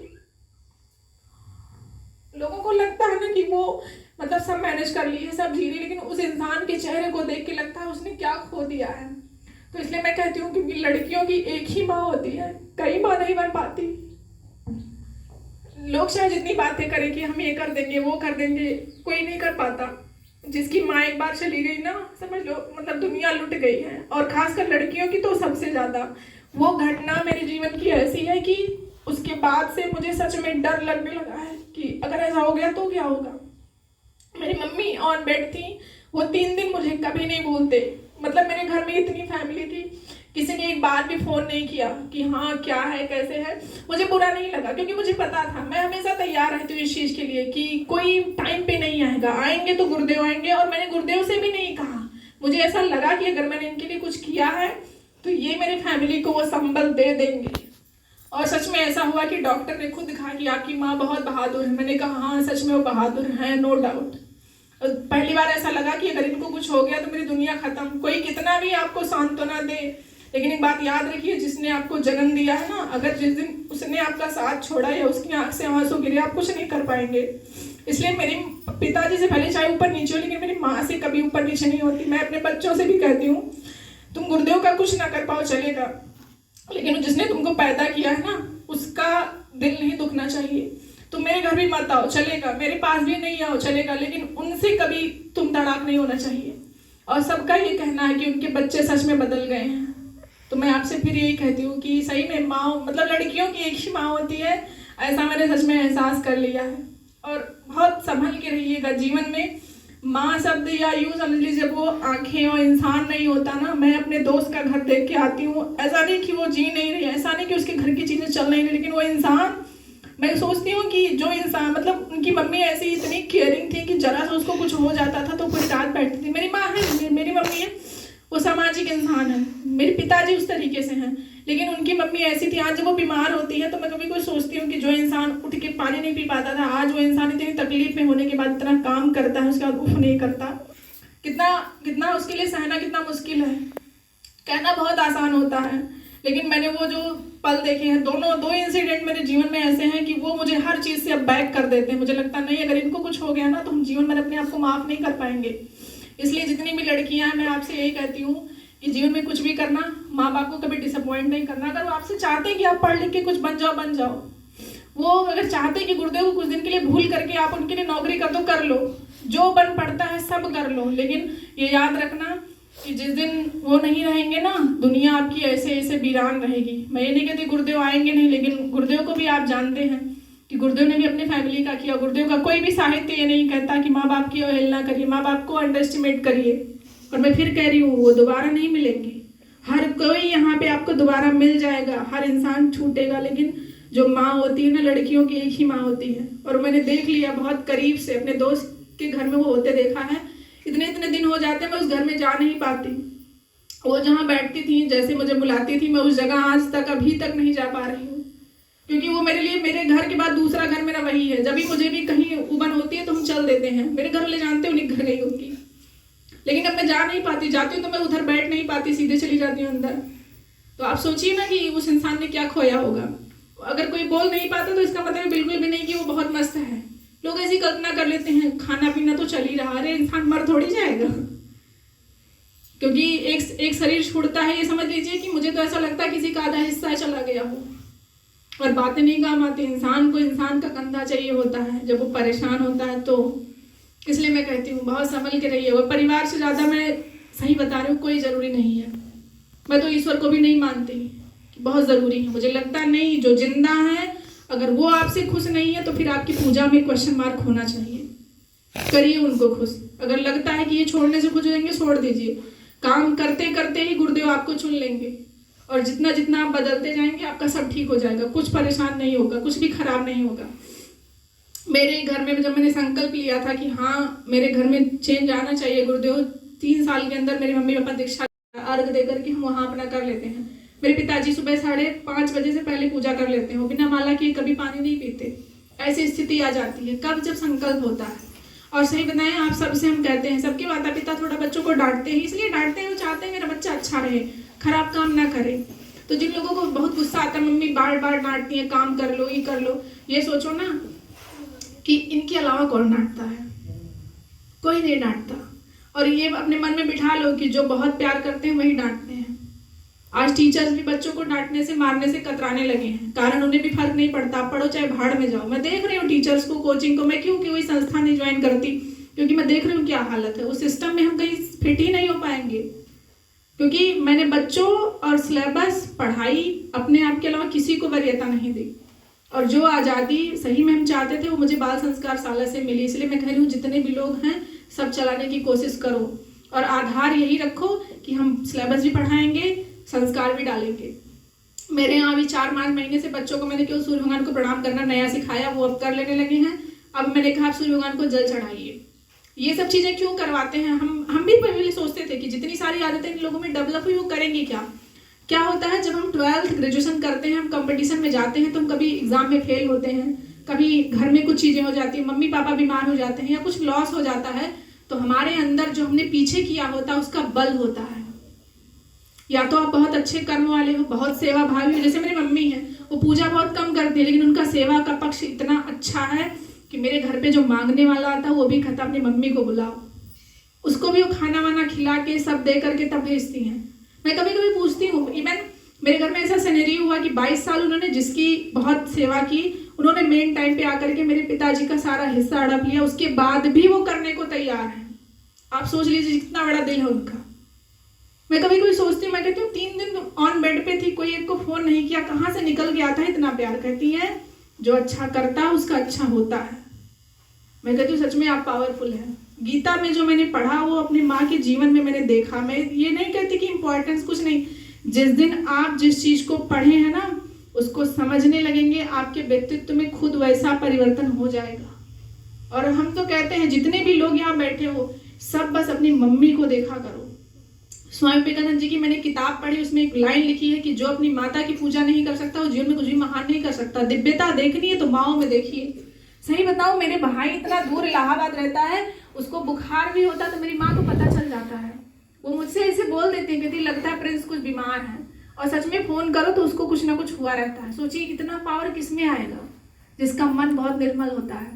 लोगों को लगता है ना कि वो मतलब सब मैनेज कर ली है, सब जी रही, लेकिन उस इंसान के चेहरे को देख के लगता है उसने क्या खो दिया है। तो इसलिए मैं कहती हूँ कि लड़कियों की एक ही माँ होती है, कई माँ नहीं बन पाती। लोग शायद जितनी बातें करें कि हम ये कर देंगे वो कर देंगे, कोई नहीं कर पाता। जिसकी माँ एक बार चली गई ना, समझ लो मतलब दुनिया लुट गई है। और खासकर लड़कियों की तो सबसे ज्यादा। वो घटना मेरे जीवन की ऐसी है कि उसके बाद से मुझे सच में डर लगने लगा है कि अगर ऐसा हो गया तो क्या होगा। मेरी मम्मी ऑन बेड थी, वो 3 दिन मुझे कभी नहीं भूलते। मतलब मेरे घर में इतनी फैमिली थी, किसी ने एक बार भी फोन नहीं किया कि हाँ क्या है कैसे है। मुझे बुरा नहीं लगा, क्योंकि मुझे पता था, मैं हमेशा तैयार रहती हूँ इस चीज़ के लिए कि कोई टाइम पे नहीं आएगा, आएंगे तो गुरुदेव आएंगे। और मैंने गुरुदेव से भी नहीं कहा, मुझे ऐसा लगा कि अगर मैंने इनके लिए कुछ किया है तो ये मेरी फैमिली को वो संबल दे देंगे। और सच में ऐसा हुआ कि डॉक्टर ने खुद कहा कि आपकी माँ बहुत बहादुर है। मैंने कहा हाँ सच में वो बहादुर है, नो डाउट। पहली बार ऐसा लगा कि अगर इनको कुछ हो गया तो मेरी दुनिया खत्म। कोई कितना भी आपको सांत्वना दे, लेकिन एक बात याद रखिए, जिसने आपको जन्म दिया है ना, अगर जिस दिन उसने आपका साथ छोड़ा या उसकी आंख से आंसू गिरे, आप कुछ नहीं कर पाएंगे। इसलिए मेरे पिताजी से भले चाहे ऊपर नीचे हो, लेकिन मेरी माँ से कभी ऊपर नीचे नहीं होती। मैं अपने बच्चों से भी कहती हूँ, तुम गुरुदेव का कुछ ना कर पाओ चलेगा, लेकिन जिसने तुमको पैदा किया है ना, उसका दिल नहीं दुखना चाहिए। तुम मेरे घर भी मत आओ चलेगा, मेरे पास भी नहीं आओ चलेगा, लेकिन उनसे कभी तुम तड़ाक नहीं होना चाहिए। और सबका ये कहना है कि उनके बच्चे सच में बदल गए हैं। तो मैं आपसे फिर यही कहती हूँ कि सही में माँ, मतलब लड़कियों की एक ही माँ होती है, ऐसा मैंने सच में एहसास कर लिया है। और बहुत संभल के रहिएगा जीवन में। माँ शब्द या यूँ समझ लीजिए, जब वो आंखें और इंसान नहीं होता ना, मैं अपने दोस्त का घर देख के आती हूँ, ऐसा नहीं कि वो जी नहीं रही, ऐसा नहीं कि उसके घर की चीज़ें चल नहीं रही, लेकिन वो इंसान, मैं सोचती हूँ कि जो इंसान, मतलब उनकी मम्मी ऐसी इतनी केयरिंग थी कि जरा सा उसको कुछ हो जाता था तो कोई डांट बैठती थी। मेरी माँ है, मेरी मम्मी है, वो सामाजिक इंसान है। मेरे पिताजी उस तरीके से हैं, लेकिन उनकी मम्मी ऐसी थी। आज जब वो बीमार होती है तो मैं कभी कोई सोचती हूँ कि जो इंसान उठ के पानी नहीं पी पाता था, आज वो इंसान इतनी तकलीफ में होने के बाद इतना काम करता है, उसके बाद उफ नहीं करता। कितना कितना उसके लिए सहना कितना मुश्किल है। कहना बहुत आसान होता है, लेकिन मैंने वो जो पल देखे हैं, दो इंसिडेंट मेरे जीवन में ऐसे हैं कि वो मुझे हर चीज़ से अब बैक कर देते हैं। मुझे लगता नहीं, अगर इनको कुछ हो गया ना तो हम जीवन में अपने आप को माफ़ नहीं कर पाएंगे। इसलिए जितनी भी लड़कियां हैं, मैं आपसे यही कहती हूँ कि जीवन में कुछ भी करना, माँ बाप को कभी डिसअपॉइंट नहीं करना। अगर वो आपसे चाहते हैं कि आप पढ़ लिख के कुछ बन जाओ। वो अगर चाहते हैं कि गुरुदेव को कुछ दिन के लिए भूल करके आप उनके लिए नौकरी कर दो, कर लो, जो बन पड़ता है सब कर लो। लेकिन ये याद रखना कि जिस दिन वो नहीं रहेंगे ना, दुनिया आपकी ऐसे ऐसे वीरान रहेगी। मैं ये नहीं कहती गुरुदेव आएंगे नहीं, लेकिन गुरुदेव को भी आप जानते हैं कि गुरुदेव ने भी अपनी फैमिली का किया। गुरुदेव का कोई भी साहित्य ये नहीं कहता कि माँ बाप की अवहेलना करिए, माँ बाप को अंडर एस्टिमेट करिए। और मैं फिर कह रही हूँ, वो दोबारा नहीं मिलेंगे। हर कोई यहाँ पे आपको दोबारा मिल जाएगा, हर इंसान छूटेगा, लेकिन जो माँ होती है ना, लड़कियों की एक ही माँ होती है। और मैंने देख लिया बहुत करीब से, अपने दोस्त के घर में वो होते देखा है। इतने दिन हो जाते, मैं उस घर में जा नहीं पाती। वो जहाँ बैठती थी, जैसे मुझे बुलाती थी, मैं उस जगह आज तक अभी तक नहीं जा पा रही हूँ, क्योंकि वो मेरे लिए, मेरे घर के बाद दूसरा घर मेरा वही है। जब भी मुझे भी कहीं उबन होती है तो हम चल देते हैं। मेरे घर ले जानते उन्हीं घर गई होगी, लेकिन अब मैं जा नहीं पाती। जाती हूँ तो मैं उधर बैठ नहीं पाती, सीधे चली जाती हूँ अंदर। तो आप सोचिए ना कि उस इंसान ने क्या खोया होगा। अगर कोई बोल नहीं पाता तो इसका मतलब बिल्कुल भी नहीं कि वो बहुत मस्त है। लोग ऐसी कल्पना कर लेते हैं, खाना पीना तो चल ही रहा, अरे इंसान मर थोड़ी जाएगा। क्योंकि एक शरीर छूटता है, ये समझ लीजिए कि मुझे तो ऐसा लगता है किसी का आधा हिस्सा चला गया हो। और बातें नहीं काम आती। इंसान को इंसान का कंधा चाहिए होता है जब वो परेशान होता है। तो इसलिए मैं कहती हूँ बहुत संभल के रहिए। और परिवार से ज़्यादा, मैं सही बता रही हूँ, कोई ज़रूरी नहीं है। मैं तो ईश्वर को भी नहीं मानती कि बहुत ज़रूरी है। मुझे लगता नहीं, जो जिंदा है अगर वो आपसे खुश नहीं है तो फिर आपकी पूजा में क्वेश्चन मार्क होना चाहिए। करिए उनको खुश। अगर लगता है कि ये छोड़ने से खुश हो जाएंगे, छोड़ दीजिए। काम करते करते ही गुरुदेव आपको चुन लेंगे, और जितना जितना आप बदलते जाएंगे आपका सब ठीक हो जाएगा। कुछ परेशान नहीं होगा, कुछ भी खराब नहीं होगा। मेरे घर में जब मैंने संकल्प लिया था कि हाँ मेरे घर में चेंज आना चाहिए, गुरुदेव 3 साल के अंदर मेरे मम्मी पापा दीक्षा अर्घ देकर के हम वहाँ अपना कर लेते हैं। मेरे पिताजी सुबह 5:30 बजे से पहले पूजा कर लेते हैं, वो बिना माला किए कभी पानी नहीं पीते। ऐसी स्थिति आ जाती है कब, जब संकल्प होता है। और सही बताएं, आप सबसे हम कहते हैं, सबके माता पिता थोड़ा बच्चों को डांटते हैं, इसलिए डांटते हैं वो चाहते हैं मेरा बच्चा अच्छा रहे, खराब काम ना करे। तो जिन लोगों को बहुत गुस्सा आता है, मम्मी बार बार डांटती है, काम कर लो, ये कर लो, ये सोचो ना कि इनके अलावा कौन डांटता है? कोई नहीं डांटता। और ये अपने मन में बिठा लो कि जो बहुत प्यार करते हैं वही डांटते हैं। आज टीचर्स भी बच्चों को डांटने से, मारने से कतराने लगे हैं, कारण उन्हें भी फर्क नहीं पड़ता, पढ़ो चाहे भाड़ में जाओ। मैं देख रही हूँ टीचर्स को, कोचिंग को। मैं क्यों कोई संस्था नहीं ज्वाइन करती? क्योंकि मैं देख रही हूँ क्या हालत है। उस सिस्टम में हम कहीं फिट ही नहीं हो पाएंगे, क्योंकि मैंने बच्चों और सिलेबस, पढ़ाई, अपने आप के अलावा किसी को वरीयता नहीं दी। और जो आज़ादी सही में हम चाहते थे वो मुझे बाल संस्कार शाला से मिली। इसलिए मैं कह रही हूँ जितने भी लोग हैं सब चलाने की कोशिश करो, और आधार यही रखो कि हम सिलेबस भी पढ़ाएंगे, संस्कार भी डालेंगे। मेरे यहाँ अभी 4-5 महीने से बच्चों को मैंने क्यों सूर्य भगवान को प्रणाम करना नया सिखाया, वो अब कर लेने लगे हैं। अब मैंने कहा आप सूर्य भगवान को जल चढ़ाइए। ये सब चीज़ें क्यों करवाते हैं? हम भी पहले सोचते थे कि जितनी सारी आदतें इन लोगों में डेवलप हुई वो करेंगे क्या होता है जब हम 12th ग्रेजुएशन करते हैं, हम कंपटीशन में जाते हैं, तो हम कभी एग्जाम में फेल होते हैं, कभी घर में कुछ चीज़ें हो जाती हैं, मम्मी पापा बीमार हो जाते हैं, या कुछ लॉस हो जाता है, तो हमारे अंदर जो हमने पीछे किया होता है उसका बल होता है। या तो आप बहुत अच्छे कर्म वाले हो, बहुत सेवा भावी हो, जैसे मेरी मम्मी है, वो पूजा बहुत कम करती है, लेकिन उनका सेवा का पक्ष इतना अच्छा है कि मेरे घर पे जो मांगने वाला आता है वो भी कहता अपनी मम्मी को बुलाओ, उसको भी वो खाना वाना खिला के सब दे करके तब भेजती हैं। मैं कभी कभी पूछती हूँ, इवन मेरे घर में ऐसा सिनेरियो हुआ कि 22 साल उन्होंने जिसकी बहुत सेवा की, उन्होंने मेन टाइम पे आकर के मेरे पिताजी का सारा हिस्सा हड़प लिया, उसके बाद भी वो करने को तैयार है। आप सोच लीजिए कितना बड़ा दिल है उनका। मैं कभी कभी सोचती हूँ, मैं कहती हूँ 3 दिन ऑन बेड पे थी, कोई एक को फोन नहीं किया, कहाँ से निकल गया था इतना प्यार। कहती है जो अच्छा करता है उसका अच्छा होता है। मैं कहती हूँ सच में आप पावरफुल है। गीता में जो मैंने पढ़ा वो अपनी माँ के जीवन में मैंने देखा। मैं ये नहीं कहती कि इम्पोर्टेंस कुछ नहीं, जिस दिन आप जिस चीज को पढ़े हैं ना उसको समझने लगेंगे, आपके व्यक्तित्व में खुद वैसा परिवर्तन हो जाएगा। और हम तो कहते हैं जितने भी लोग यहाँ बैठे हो सब बस अपनी मम्मी को देखा करो। स्वामी विवेकानंद जी की मैंने किताब पढ़ी, उसमें एक लाइन लिखी है कि जो अपनी माता की पूजा नहीं कर सकता वो जीवन में कुछ भी महान नहीं कर सकता। दिव्यता देखनी है तो माओ में देखिए। सही बताओ, मेरे भाई इतना दूर इलाहाबाद रहता है, उसको बुखार भी होता तो मेरी माँ को पता चल जाता है। वो मुझसे ऐसे बोल देते हैं, कहती लगता है प्रिंस कुछ बीमार है, और सच में फोन करो तो उसको कुछ ना कुछ हुआ रहता है। सोचिए इतना पावर किस में आएगा, जिसका मन बहुत निर्मल होता है।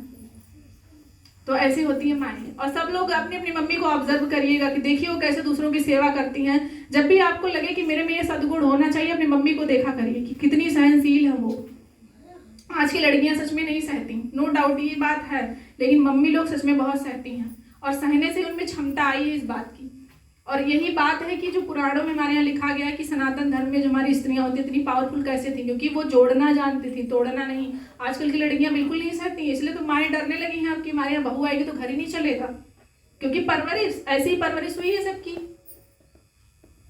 तो ऐसी होती है माएँ। और सब लोग अपनी अपनी मम्मी को ऑब्जर्व करिएगा कि देखिए वो कैसे दूसरों की सेवा करती हैं। जब भी आपको लगे कि मेरे में ये सद्गुण होना चाहिए, अपनी मम्मी को देखा करिए कि कितनी सहनशील है वो। आज की लड़कियां सच में नहीं सहती, नो डाउट ये बात है, लेकिन मम्मी लोग सच में बहुत सहती हैं, और सहने से उनमें क्षमता आई है इस बात की। और यही बात है कि जो पुराणों में हमारे यहाँ लिखा गया है कि सनातन धर्म में जो हमारी स्त्रियां होती इतनी पावरफुल कैसे थी, क्योंकि वो जोड़ना जानती थी, तोड़ना नहीं। आजकल की लड़कियां बिल्कुल नहीं सहती, इसलिए तो माएँ डरने लगी हैं अब कि हमारे यहाँ बहू आएगी तो घर ही नहीं चलेगा, क्योंकि परवरिश ऐसी ही परवरिश हुई है सबकी।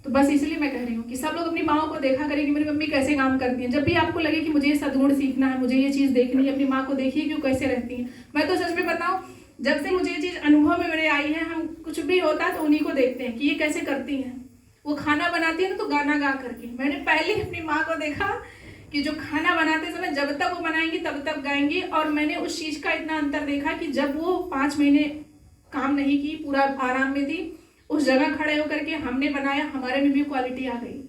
तो बस इसलिए मैं कह रही हूँ कि सब लोग अपनी माँ को देखा करें कि मेरी मम्मी कैसे काम करती है। जब भी आपको लगे कि मुझे ये सद्गुण सीखना है, मुझे ये चीज़ देखनी है, अपनी माँ को देखिए कि वो कैसे रहती है। मैं तो सच में बताऊँ, जब से मुझे ये चीज़ अनुभव में मेरे आई है, हम कुछ भी होता है तो उन्हीं को देखते हैं कि ये कैसे करती हैं। वो खाना बनाती है ना तो गाना गा करके। मैंने पहले अपनी माँ को देखा कि जो खाना बनाते समय जब तक वो बनाएंगी तब तक गाएंगी, और मैंने उस चीज़ का इतना अंतर देखा कि जब वो 5 महीने काम नहीं की, पूरा आराम में थी, उस जगह खड़े होकर के हमने बनाया, हमारे में भी क्वालिटी आ गई।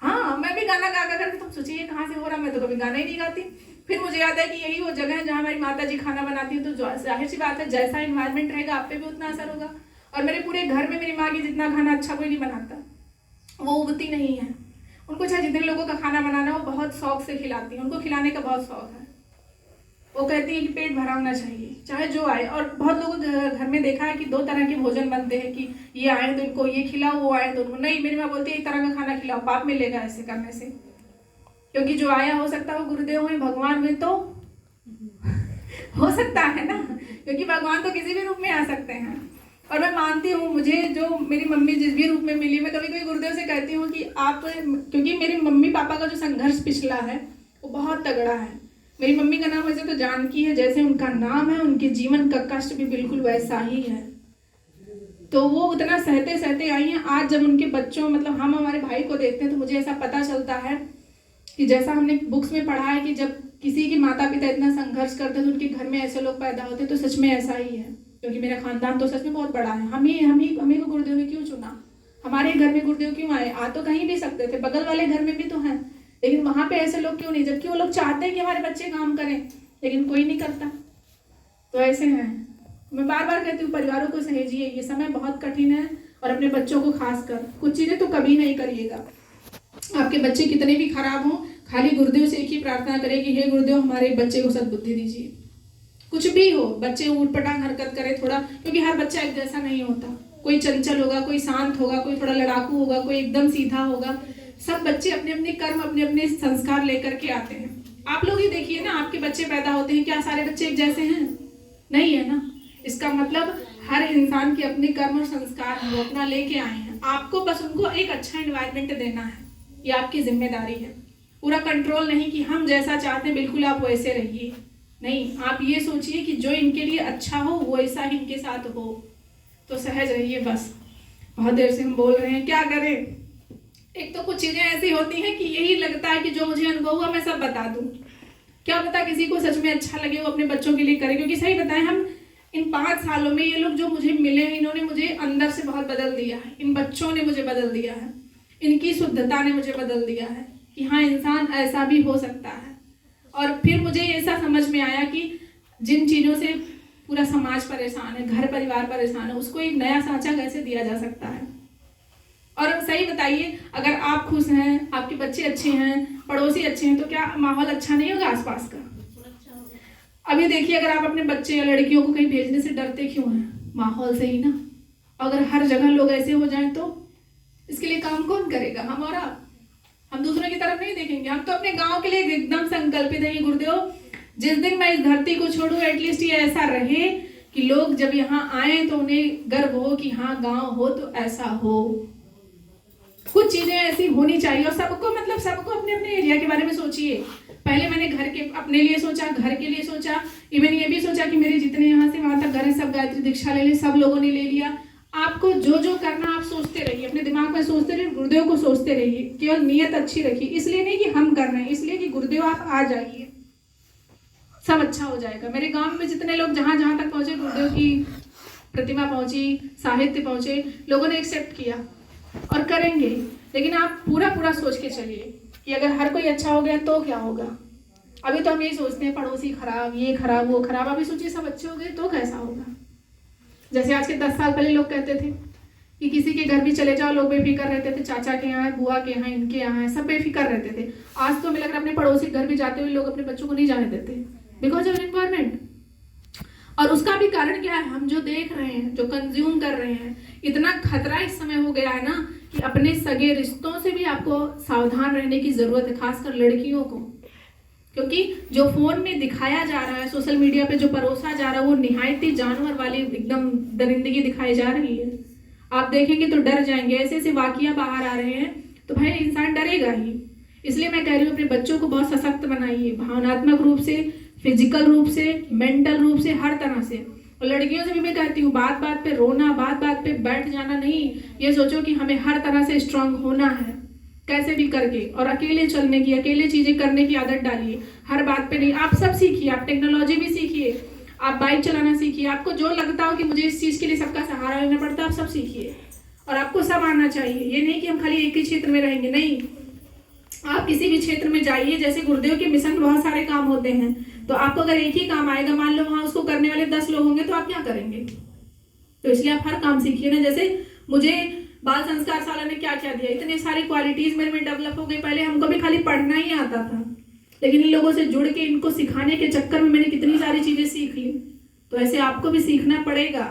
हाँ, मैं भी गाना गा कर, तुम सोचिए कहाँ से हो रहा, मैं तो कभी गाना ही नहीं गाती। फिर मुझे याद है कि यही वो जगह है जहाँ हमारी माता जी खाना बनाती है, तो जाहिर सी बात है जैसा इन्वायरमेंट रहेगा आप पे भी उतना असर होगा। और मेरे पूरे घर में मेरी माँ की जितना खाना अच्छा कोई नहीं बनाता, वो उगती नहीं है। उनको चाहे जितने लोगों का खाना बनाना हो बहुत शौक से खिलाती हैं, उनको खिलाने का बहुत शौक है। वो कहती है कि पेट भरा होना चाहिए चाहे जो आए। और बहुत लोगों घर में देखा है कि 2 तरह के भोजन बनते हैं कि ये आए तो इनको ये खिलाओ, वो आए तो उनको नहीं। मेरी माँ बोलती है एक तरह का खाना खिलाओ, पाप मिलेगा ऐसे करने से, क्योंकि जो आया हो सकता है वो गुरुदेव हुए, भगवान हुए तो हो सकता है ना, क्योंकि भगवान तो किसी भी रूप में आ सकते हैं। और मैं मानती हूँ, मुझे जो मेरी मम्मी जिस भी रूप में मिली, मैं कभी कभी गुरुदेव से कहती हूँ कि आप, क्योंकि मेरे मम्मी पापा का जो संघर्ष पिछला है वो बहुत तगड़ा है। मेरी मम्मी का नाम वैसे तो जानकी है, जैसे उनका नाम है उनके जीवन का कष्ट भी बिल्कुल वैसा ही है। तो वो उतना सहते सहते आई हैं। आज जब उनके बच्चों, मतलब हम हमारे भाई को देखते हैं तो मुझे ऐसा पता चलता है कि जैसा हमने बुक्स में पढ़ा है कि जब किसी के माता पिता इतना संघर्ष करते हैं तो उनके घर में ऐसे लोग पैदा होते हैं, तो सच में ऐसा ही है। क्योंकि मेरा खानदान तो सच में बहुत बड़ा है। हमें को गुरुदेव ने क्यों चुना, हमारे घर में गुरुदेव क्यों आए? आ तो कहीं भी सकते थे, बगल वाले घर में भी तो हैं, लेकिन वहां पे ऐसे लोग क्यों नहीं? जबकि वो लोग चाहते हैं कि हमारे बच्चे काम करें, लेकिन कोई नहीं करता। तो ऐसे हैं। मैं बार बार कहती हूँ परिवारों को सहेजिए, ये समय बहुत कठिन है, और अपने बच्चों को खासकर कुछ चीजें तो कभी नहीं करिएगा। आपके बच्चे कितने भी खराब हों, खाली गुरुदेव से एक ही प्रार्थना करें कि हे गुरुदेव हमारे बच्चे को सद्बुद्धि दीजिए। कुछ भी हो, बच्चे ऊटपटांग हरकत करे थोड़ा, क्योंकि हर बच्चा एक जैसा नहीं होता। कोई चंचल होगा, कोई शांत होगा, कोई थोड़ा लड़ाकू होगा, कोई एकदम सीधा होगा। सब बच्चे अपने अपने कर्म, अपने अपने संस्कार लेकर के आते हैं। आप लोग ही देखिए ना, आपके बच्चे पैदा होते हैं, क्या सारे बच्चे एक जैसे हैं? नहीं है ना। इसका मतलब हर इंसान के अपने कर्म और संस्कार हैं, वो अपना लेके आए हैं। आपको बस उनको एक अच्छा एनवायरनमेंट देना है, ये आपकी जिम्मेदारी है। पूरा कंट्रोल नहीं कि हम जैसा चाहते हैं बिल्कुल आप वैसे रहिए, नहीं। आप ये सोचिए कि जो इनके लिए अच्छा हो वो ऐसा ही इनके साथ हो, तो सहज रहिए। बस बहुत देर से हम बोल रहे हैं, क्या करें। एक तो कुछ चीजें ऐसी होती हैं कि यही लगता है कि जो मुझे अनुभव हुआ मैं सब बता दूं। क्या पता किसी को सच में अच्छा लगे, वो अपने बच्चों के लिए करे। क्योंकि सही बताएं, हम इन 5 सालों में ये लोग जो मुझे मिले हैं, इन्होंने मुझे अंदर से बहुत बदल दिया है। इन बच्चों ने मुझे बदल दिया है, इनकी शुद्धता ने मुझे बदल दिया है कि हाँ इंसान ऐसा भी हो सकता है। और फिर मुझे ऐसा समझ में आया कि जिन चीज़ों से पूरा समाज परेशान है, घर परिवार परेशान है, उसको एक नया सांचा कैसे दिया जा सकता है। और सही बताइए, अगर आप खुश हैं, आपके बच्चे अच्छे हैं, पड़ोसी अच्छे हैं, तो क्या माहौल अच्छा नहीं होगा आसपास का? अभी देखिए, अगर आप अपने बच्चे या लड़कियों को कहीं भेजने से डरते क्यों हैं? माहौल से ही ना। अगर हर जगह लोग ऐसे हो जाएं तो इसके लिए काम कौन करेगा? हम और आप। हम दूसरों की तरफ नहीं देखेंगे, हम तो अपने गांव के लिए एकदम संकल्पित है कि गुरुदेव जिस दिन मैं इस धरती को छोड़ूं, एटलीस्ट ये ऐसा रहे कि लोग जब यहाँ आए तो उन्हें गर्व हो कि हाँ गांव हो तो ऐसा हो। कुछ चीजें ऐसी होनी चाहिए। और सबको, मतलब सबको अपने अपने एरिया के बारे में सोचिए। पहले मैंने घर के अपने लिए सोचा, घर के लिए सोचा, इवन ये भी सोचा कि मेरे जितने यहाँ से वहां तक घर है सब गायत्री दीक्षा ले ले, सब लोगों ने ले लिया। आपको जो जो करना आप सोचते रहिए, अपने दिमाग में सोचते रहिए, गुरुदेव को सोचते रहिए। केवल नियत अच्छी रखिए, इसलिए नहीं कि हम कर रहे हैं, इसलिए कि गुरुदेव आप आ जाइए, सब अच्छा हो जाएगा। मेरे गांव में जितने लोग जहां जहां तक पहुंचे, गुरुदेव की प्रतिमा पहुंची, साहित्य पहुंचे, लोगों ने एक्सेप्ट किया और करेंगे। लेकिन आप पूरा पूरा सोच के चलिए कि अगर हर कोई अच्छा हो गया तो क्या होगा। अभी तो हम यही सोचते हैं पड़ोसी खराब, ये खराब, वो खराब। अभी सोचिए सब अच्छे हो गए तो कैसा होगा। जैसे आज के 10 साल पहले लोग कहते थे कि किसी के घर भी चले जाओ लोग बेफिक्र रहते थे, चाचा के यहाँ है, बुआ के यहाँ, इनके यहाँ है, सब बेफिक्र रहते थे। आज तो मिलकर अपने पड़ोसी घर भी जाते हुए लोग अपने बच्चों को नहीं जाने देते, बिकॉज ऑफ एनवायरमेंट। और उसका भी कारण क्या है? हम जो देख रहे हैं, जो कंज्यूम कर रहे हैं। इतना खतरा इस समय हो गया है ना कि अपने सगे रिश्तों से भी आपको सावधान रहने की जरूरत है, खासकर लड़कियों को। क्योंकि जो फोन में दिखाया जा रहा है, सोशल मीडिया पे जो परोसा जा रहा है, वो निहायती जानवर वाली एकदम दरिंदगी दिखाई जा रही है। आप देखेंगे तो डर जाएंगे। ऐसे ऐसे वाकया बाहर आ रहे हैं तो भाई इंसान डरेगा ही। इसलिए मैं कह रही हूँ अपने बच्चों को बहुत सशक्त बनाइए, भावनात्मक रूप से, फिजिकल रूप से, मेंटल रूप से, हर तरह से। और लड़कियों से भी मैं कहती हूँ, बात बात पे रोना, बात बात पे बैठ जाना नहीं। ये सोचो कि हमें हर तरह से स्ट्रांग होना है, कैसे भी करके। और अकेले चलने की, अकेले चीजें करने की आदत डालिए, हर बात पे नहीं। आप सब सीखिए, आप टेक्नोलॉजी भी सीखिए, आप बाइक चलाना सीखिए। आपको जो लगता हो कि मुझे इस चीज के लिए सबका सहारा लेना पड़ता है, आप सब सीखिए। और आपको सब आना चाहिए। ये नहीं कि हम खाली एक ही क्षेत्र में रहेंगे, नहीं। आप किसी भी क्षेत्र में जाइए। जैसे गुरुदेव के मिशन में बहुत सारे काम होते हैं, तो आपको अगर एक ही काम आएगा, मान लो वहां उसको करने वाले 10 लोग होंगे, तो आप क्या करेंगे? तो इसलिए आप हर काम सीखिए ना। जैसे मुझे बाल संस्कार शाला ने क्या क्या दिया, इतने सारी क्वालिटीज मेरे में डेवलप हो गई। पहले हमको भी खाली पढ़ना ही आता था, लेकिन इन लोगों से जुड़ के इनको सिखाने के चक्कर में मैंने कितनी सारी चीजें सीख ली। तो ऐसे आपको भी सीखना पड़ेगा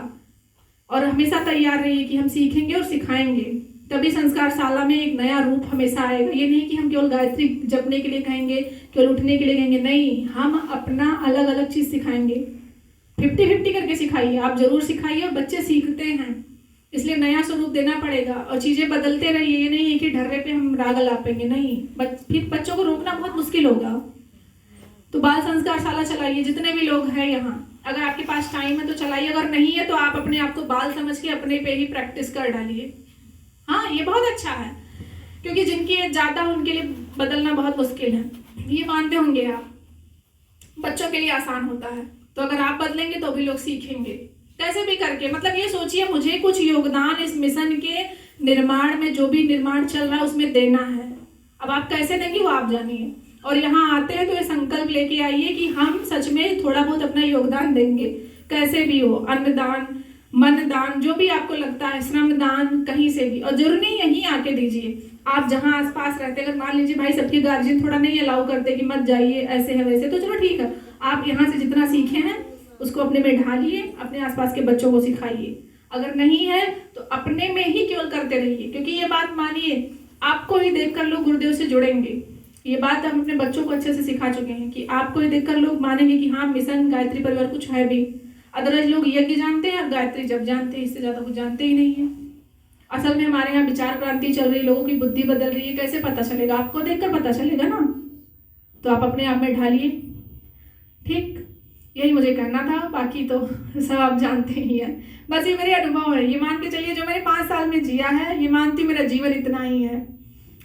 और हमेशा तैयार रहिए कि हम सीखेंगे और सिखाएंगे, तभी संस्कार शाला में एक नया रूप हमेशा आएगा। ये नहीं कि हम केवल गायत्री जपने के लिए कहेंगे, केवल उठने के लिए कहेंगे, नहीं, हम अपना अलग अलग चीज सिखाएंगे। 50-50 करके सिखाइए, आप जरूर सिखाइए और बच्चे सीखते हैं, इसलिए नया स्वरूप देना पड़ेगा और चीजें बदलते रहिए। ये नहीं है कि ढर्रे पे हम राग लापेंगे, नहीं, फिर बच्चों को रोकना बहुत मुश्किल होगा। तो बाल संस्कार शाला चलाइए, जितने भी लोग हैं यहाँ, अगर आपके पास टाइम है तो चलाइए, अगर नहीं है तो आप अपने आप को बाल समझ के अपने पे ही प्रैक्टिस कर डालिए। हाँ, ये बहुत अच्छा है, क्योंकि जिनकी एज ज्यादा है उनके लिए बदलना बहुत मुश्किल है, ये मानते होंगे आप। बच्चों के लिए आसान होता है, तो अगर आप बदलेंगे तो भी लोग सीखेंगे, कैसे भी करके। मतलब ये सोचिए, मुझे कुछ योगदान इस मिशन के निर्माण में, जो भी निर्माण चल रहा है उसमें देना है। अब आप कैसे देंगे वो आप जानिए। और यहाँ आते हैं तो ये संकल्प लेके आइए कि हम सच में थोड़ा बहुत अपना योगदान देंगे, कैसे भी हो, अन्नदान, मन दान, जो भी आपको लगता है, श्रम दान, कहीं से भी। और जरूर नहीं यहीं आके दीजिए, आप जहाँ आसपास रहते हैं। अगर मान लीजिए भाई सबके गार्जियन थोड़ा नहीं अलाउ करते कि मत जाइए, ऐसे है वैसे, तो चलो ठीक है, आप यहाँ से जितना सीखे हैं उसको अपने में ढालिए, अपने आसपास के बच्चों को सिखाइए। अगर नहीं है तो अपने में ही केवल करते रहिए, क्योंकि ये बात मानिए, आपको ही देखकर लोग गुरुदेव से जुड़ेंगे। ये बात हम अपने बच्चों को अच्छे से सिखा चुके हैं कि आपको ही देखकर लोग मानेंगे कि हाँ, मिशन गायत्री परिवार कुछ है भी। अदरवाइज लोग यज्ञ जानते हैं और गायत्री जब जानते हैं, इससे ज्यादा कुछ जानते ही नहीं है। असल में हमारे यहाँ विचार क्रांति चल रही है, लोगों की बुद्धि बदल रही है, कैसे पता चलेगा? आपको देखकर पता चलेगा ना। तो आप अपने आप में ढालिए, ठीक, यही मुझे कहना था, बाकी तो सब आप जानते ही हैं। बस ये मेरे अनुभव है, ये मान के चलिए जो मैंने 5 साल में जिया है, ये मानती मेरा जीवन इतना ही है।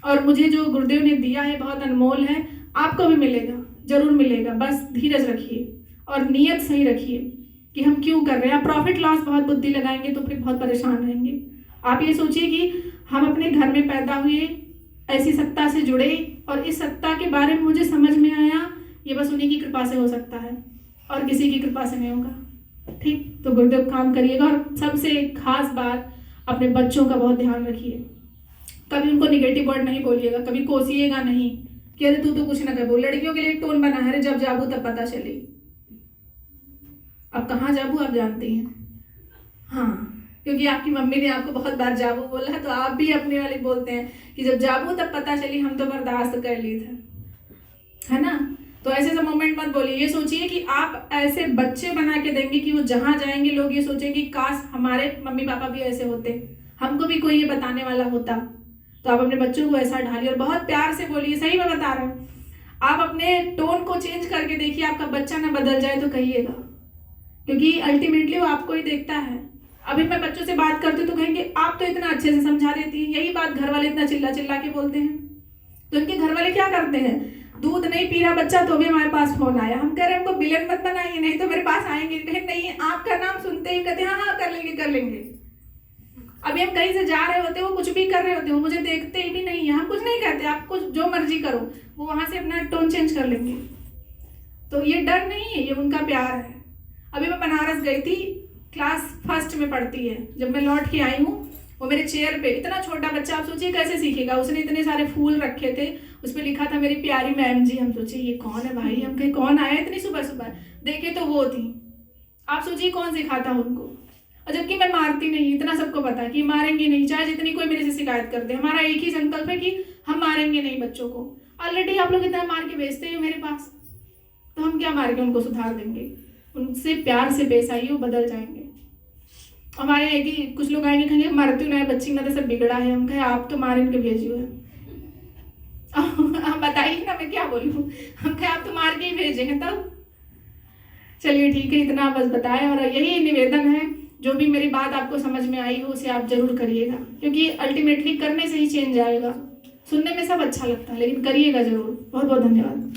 और मुझे जो गुरुदेव ने दिया है बहुत अनमोल है, आपको भी मिलेगा, जरूर मिलेगा। बस धीरज रखिए और नियत सही रखिए कि हम क्यों कर रहे हैं। प्रॉफिट लॉस बहुत बुद्धि लगाएंगे तो फिर बहुत परेशान रहेंगे। आप ये सोचिए कि हम अपने घर में पैदा हुए, ऐसी सत्ता से जुड़े, और इस सत्ता के बारे में मुझे समझ में आया, ये बस उन्हीं की कृपा से हो सकता है और किसी की कृपा से नहीं होगा, ठीक। तो गुरुदेव काम करिएगा। और सबसे खास बात, अपने बच्चों का बहुत ध्यान रखिए, कभी उनको निगेटिव वर्ड नहीं बोलिएगा, कभी कोसिएगा नहीं कि अरे तू तो कुछ ना कर बोल। लड़कियों के लिए एक टोन बना है, अरे जब जाबू तब पता चली। अब कहाँ जाबू आप जानते हैं, हाँ, क्योंकि आपकी मम्मी ने आपको बहुत बार जाबू बोला है, तो आप भी अपने वाले बोलते हैं कि जब जाबू तब पता चली, हम तो बर्दाश्त कर ली थे, है ना। तो ऐसे सब मोमेंट मत बोलिए। ये सोचिए कि आप ऐसे बच्चे बना के देंगे कि वो जहाँ जाएंगे लोग ये सोचेंगे काश हमारे मम्मी पापा भी ऐसे होते, हमको भी कोई ये बताने वाला होता। तो आप अपने बच्चों को ऐसा ढालिए और बहुत प्यार से बोलिए। सही मैं बता रहा हूँ, आप अपने टोन को चेंज करके देखिए, आपका बच्चा ना बदल जाए तो कहिएगा, क्योंकि अल्टीमेटली वो आपको ही देखता है। अभी मैं बच्चों से बात करती हूँ तो कहेंगे आप तो इतना अच्छे से समझा देती हैं, यही बात घर वाले इतना चिल्ला चिल्ला के बोलते हैं। तो इनके घर वाले क्या करते हैं, दूध नहीं पी रहा बच्चा तो भी हमारे पास फोन आया, हम कह रहे हैं हमको विलेन मत बनाइए, नहीं तो मेरे पास आएंगे। कहे नहीं, आपका नाम सुनते ही कहते हाँ हाँ कर लेंगे कर लेंगे। अभी हम कहीं से जा रहे होते, वो कुछ भी कर रहे होते, वो मुझे देखते ही भी नहीं है, हम कुछ नहीं कहते, आप कुछ जो मर्जी करो, वो वहां से अपना टोन चेंज कर लेंगे। तो ये डर नहीं है, ये उनका प्यार है। अभी मैं बनारस गई थी, क्लास 1st में पढ़ती है, जब मैं लौट के आई हूँ, वो मेरे चेयर पे, इतना छोटा बच्चा, आप सोचिए कैसे सीखेगा। उसने इतने सारे फूल रखे थे, उस पर लिखा था मेरी प्यारी मैम जी। हम सोचे ये कौन है भाई, हम कहे कौन आया इतनी सुबह सुबह, देखे तो वो थी। आप सोचिए कौन सिखाता उनको, और जबकि मैं मारती नहीं, इतना सबको पता है कि मारेंगे नहीं, चाहे जितनी कोई मेरे से शिकायत कर दे। हमारा एक ही संकल्प है कि हम मारेंगे नहीं बच्चों को। ऑलरेडी आप लोग इतना मार के भेजते हैं मेरे पास, तो हम क्या मार के उनको सुधार देंगे। उनसे प्यार से पेश आइए, वो बदल जाएंगे। हमारे एक ही कुछ लोग आएंगे कहेंगे मरती हूँ ना बच्ची ना तो सब बिगड़ा है। हम कहे आप तो मार इनके भेजियो है, आप बताइए ना मैं क्या बोलूँ। हम कहे आप तो मार के ही भेजे हैं। तब चलिए ठीक है, इतना बस बताएं। और यही निवेदन है, जो भी मेरी बात आपको समझ में आई हो उसे आप जरूर करिएगा, क्योंकि अल्टीमेटली करने से ही चेंज आएगा। सुनने में सब अच्छा लगता है लेकिन करिएगा जरूर। बहुत बहुत धन्यवाद।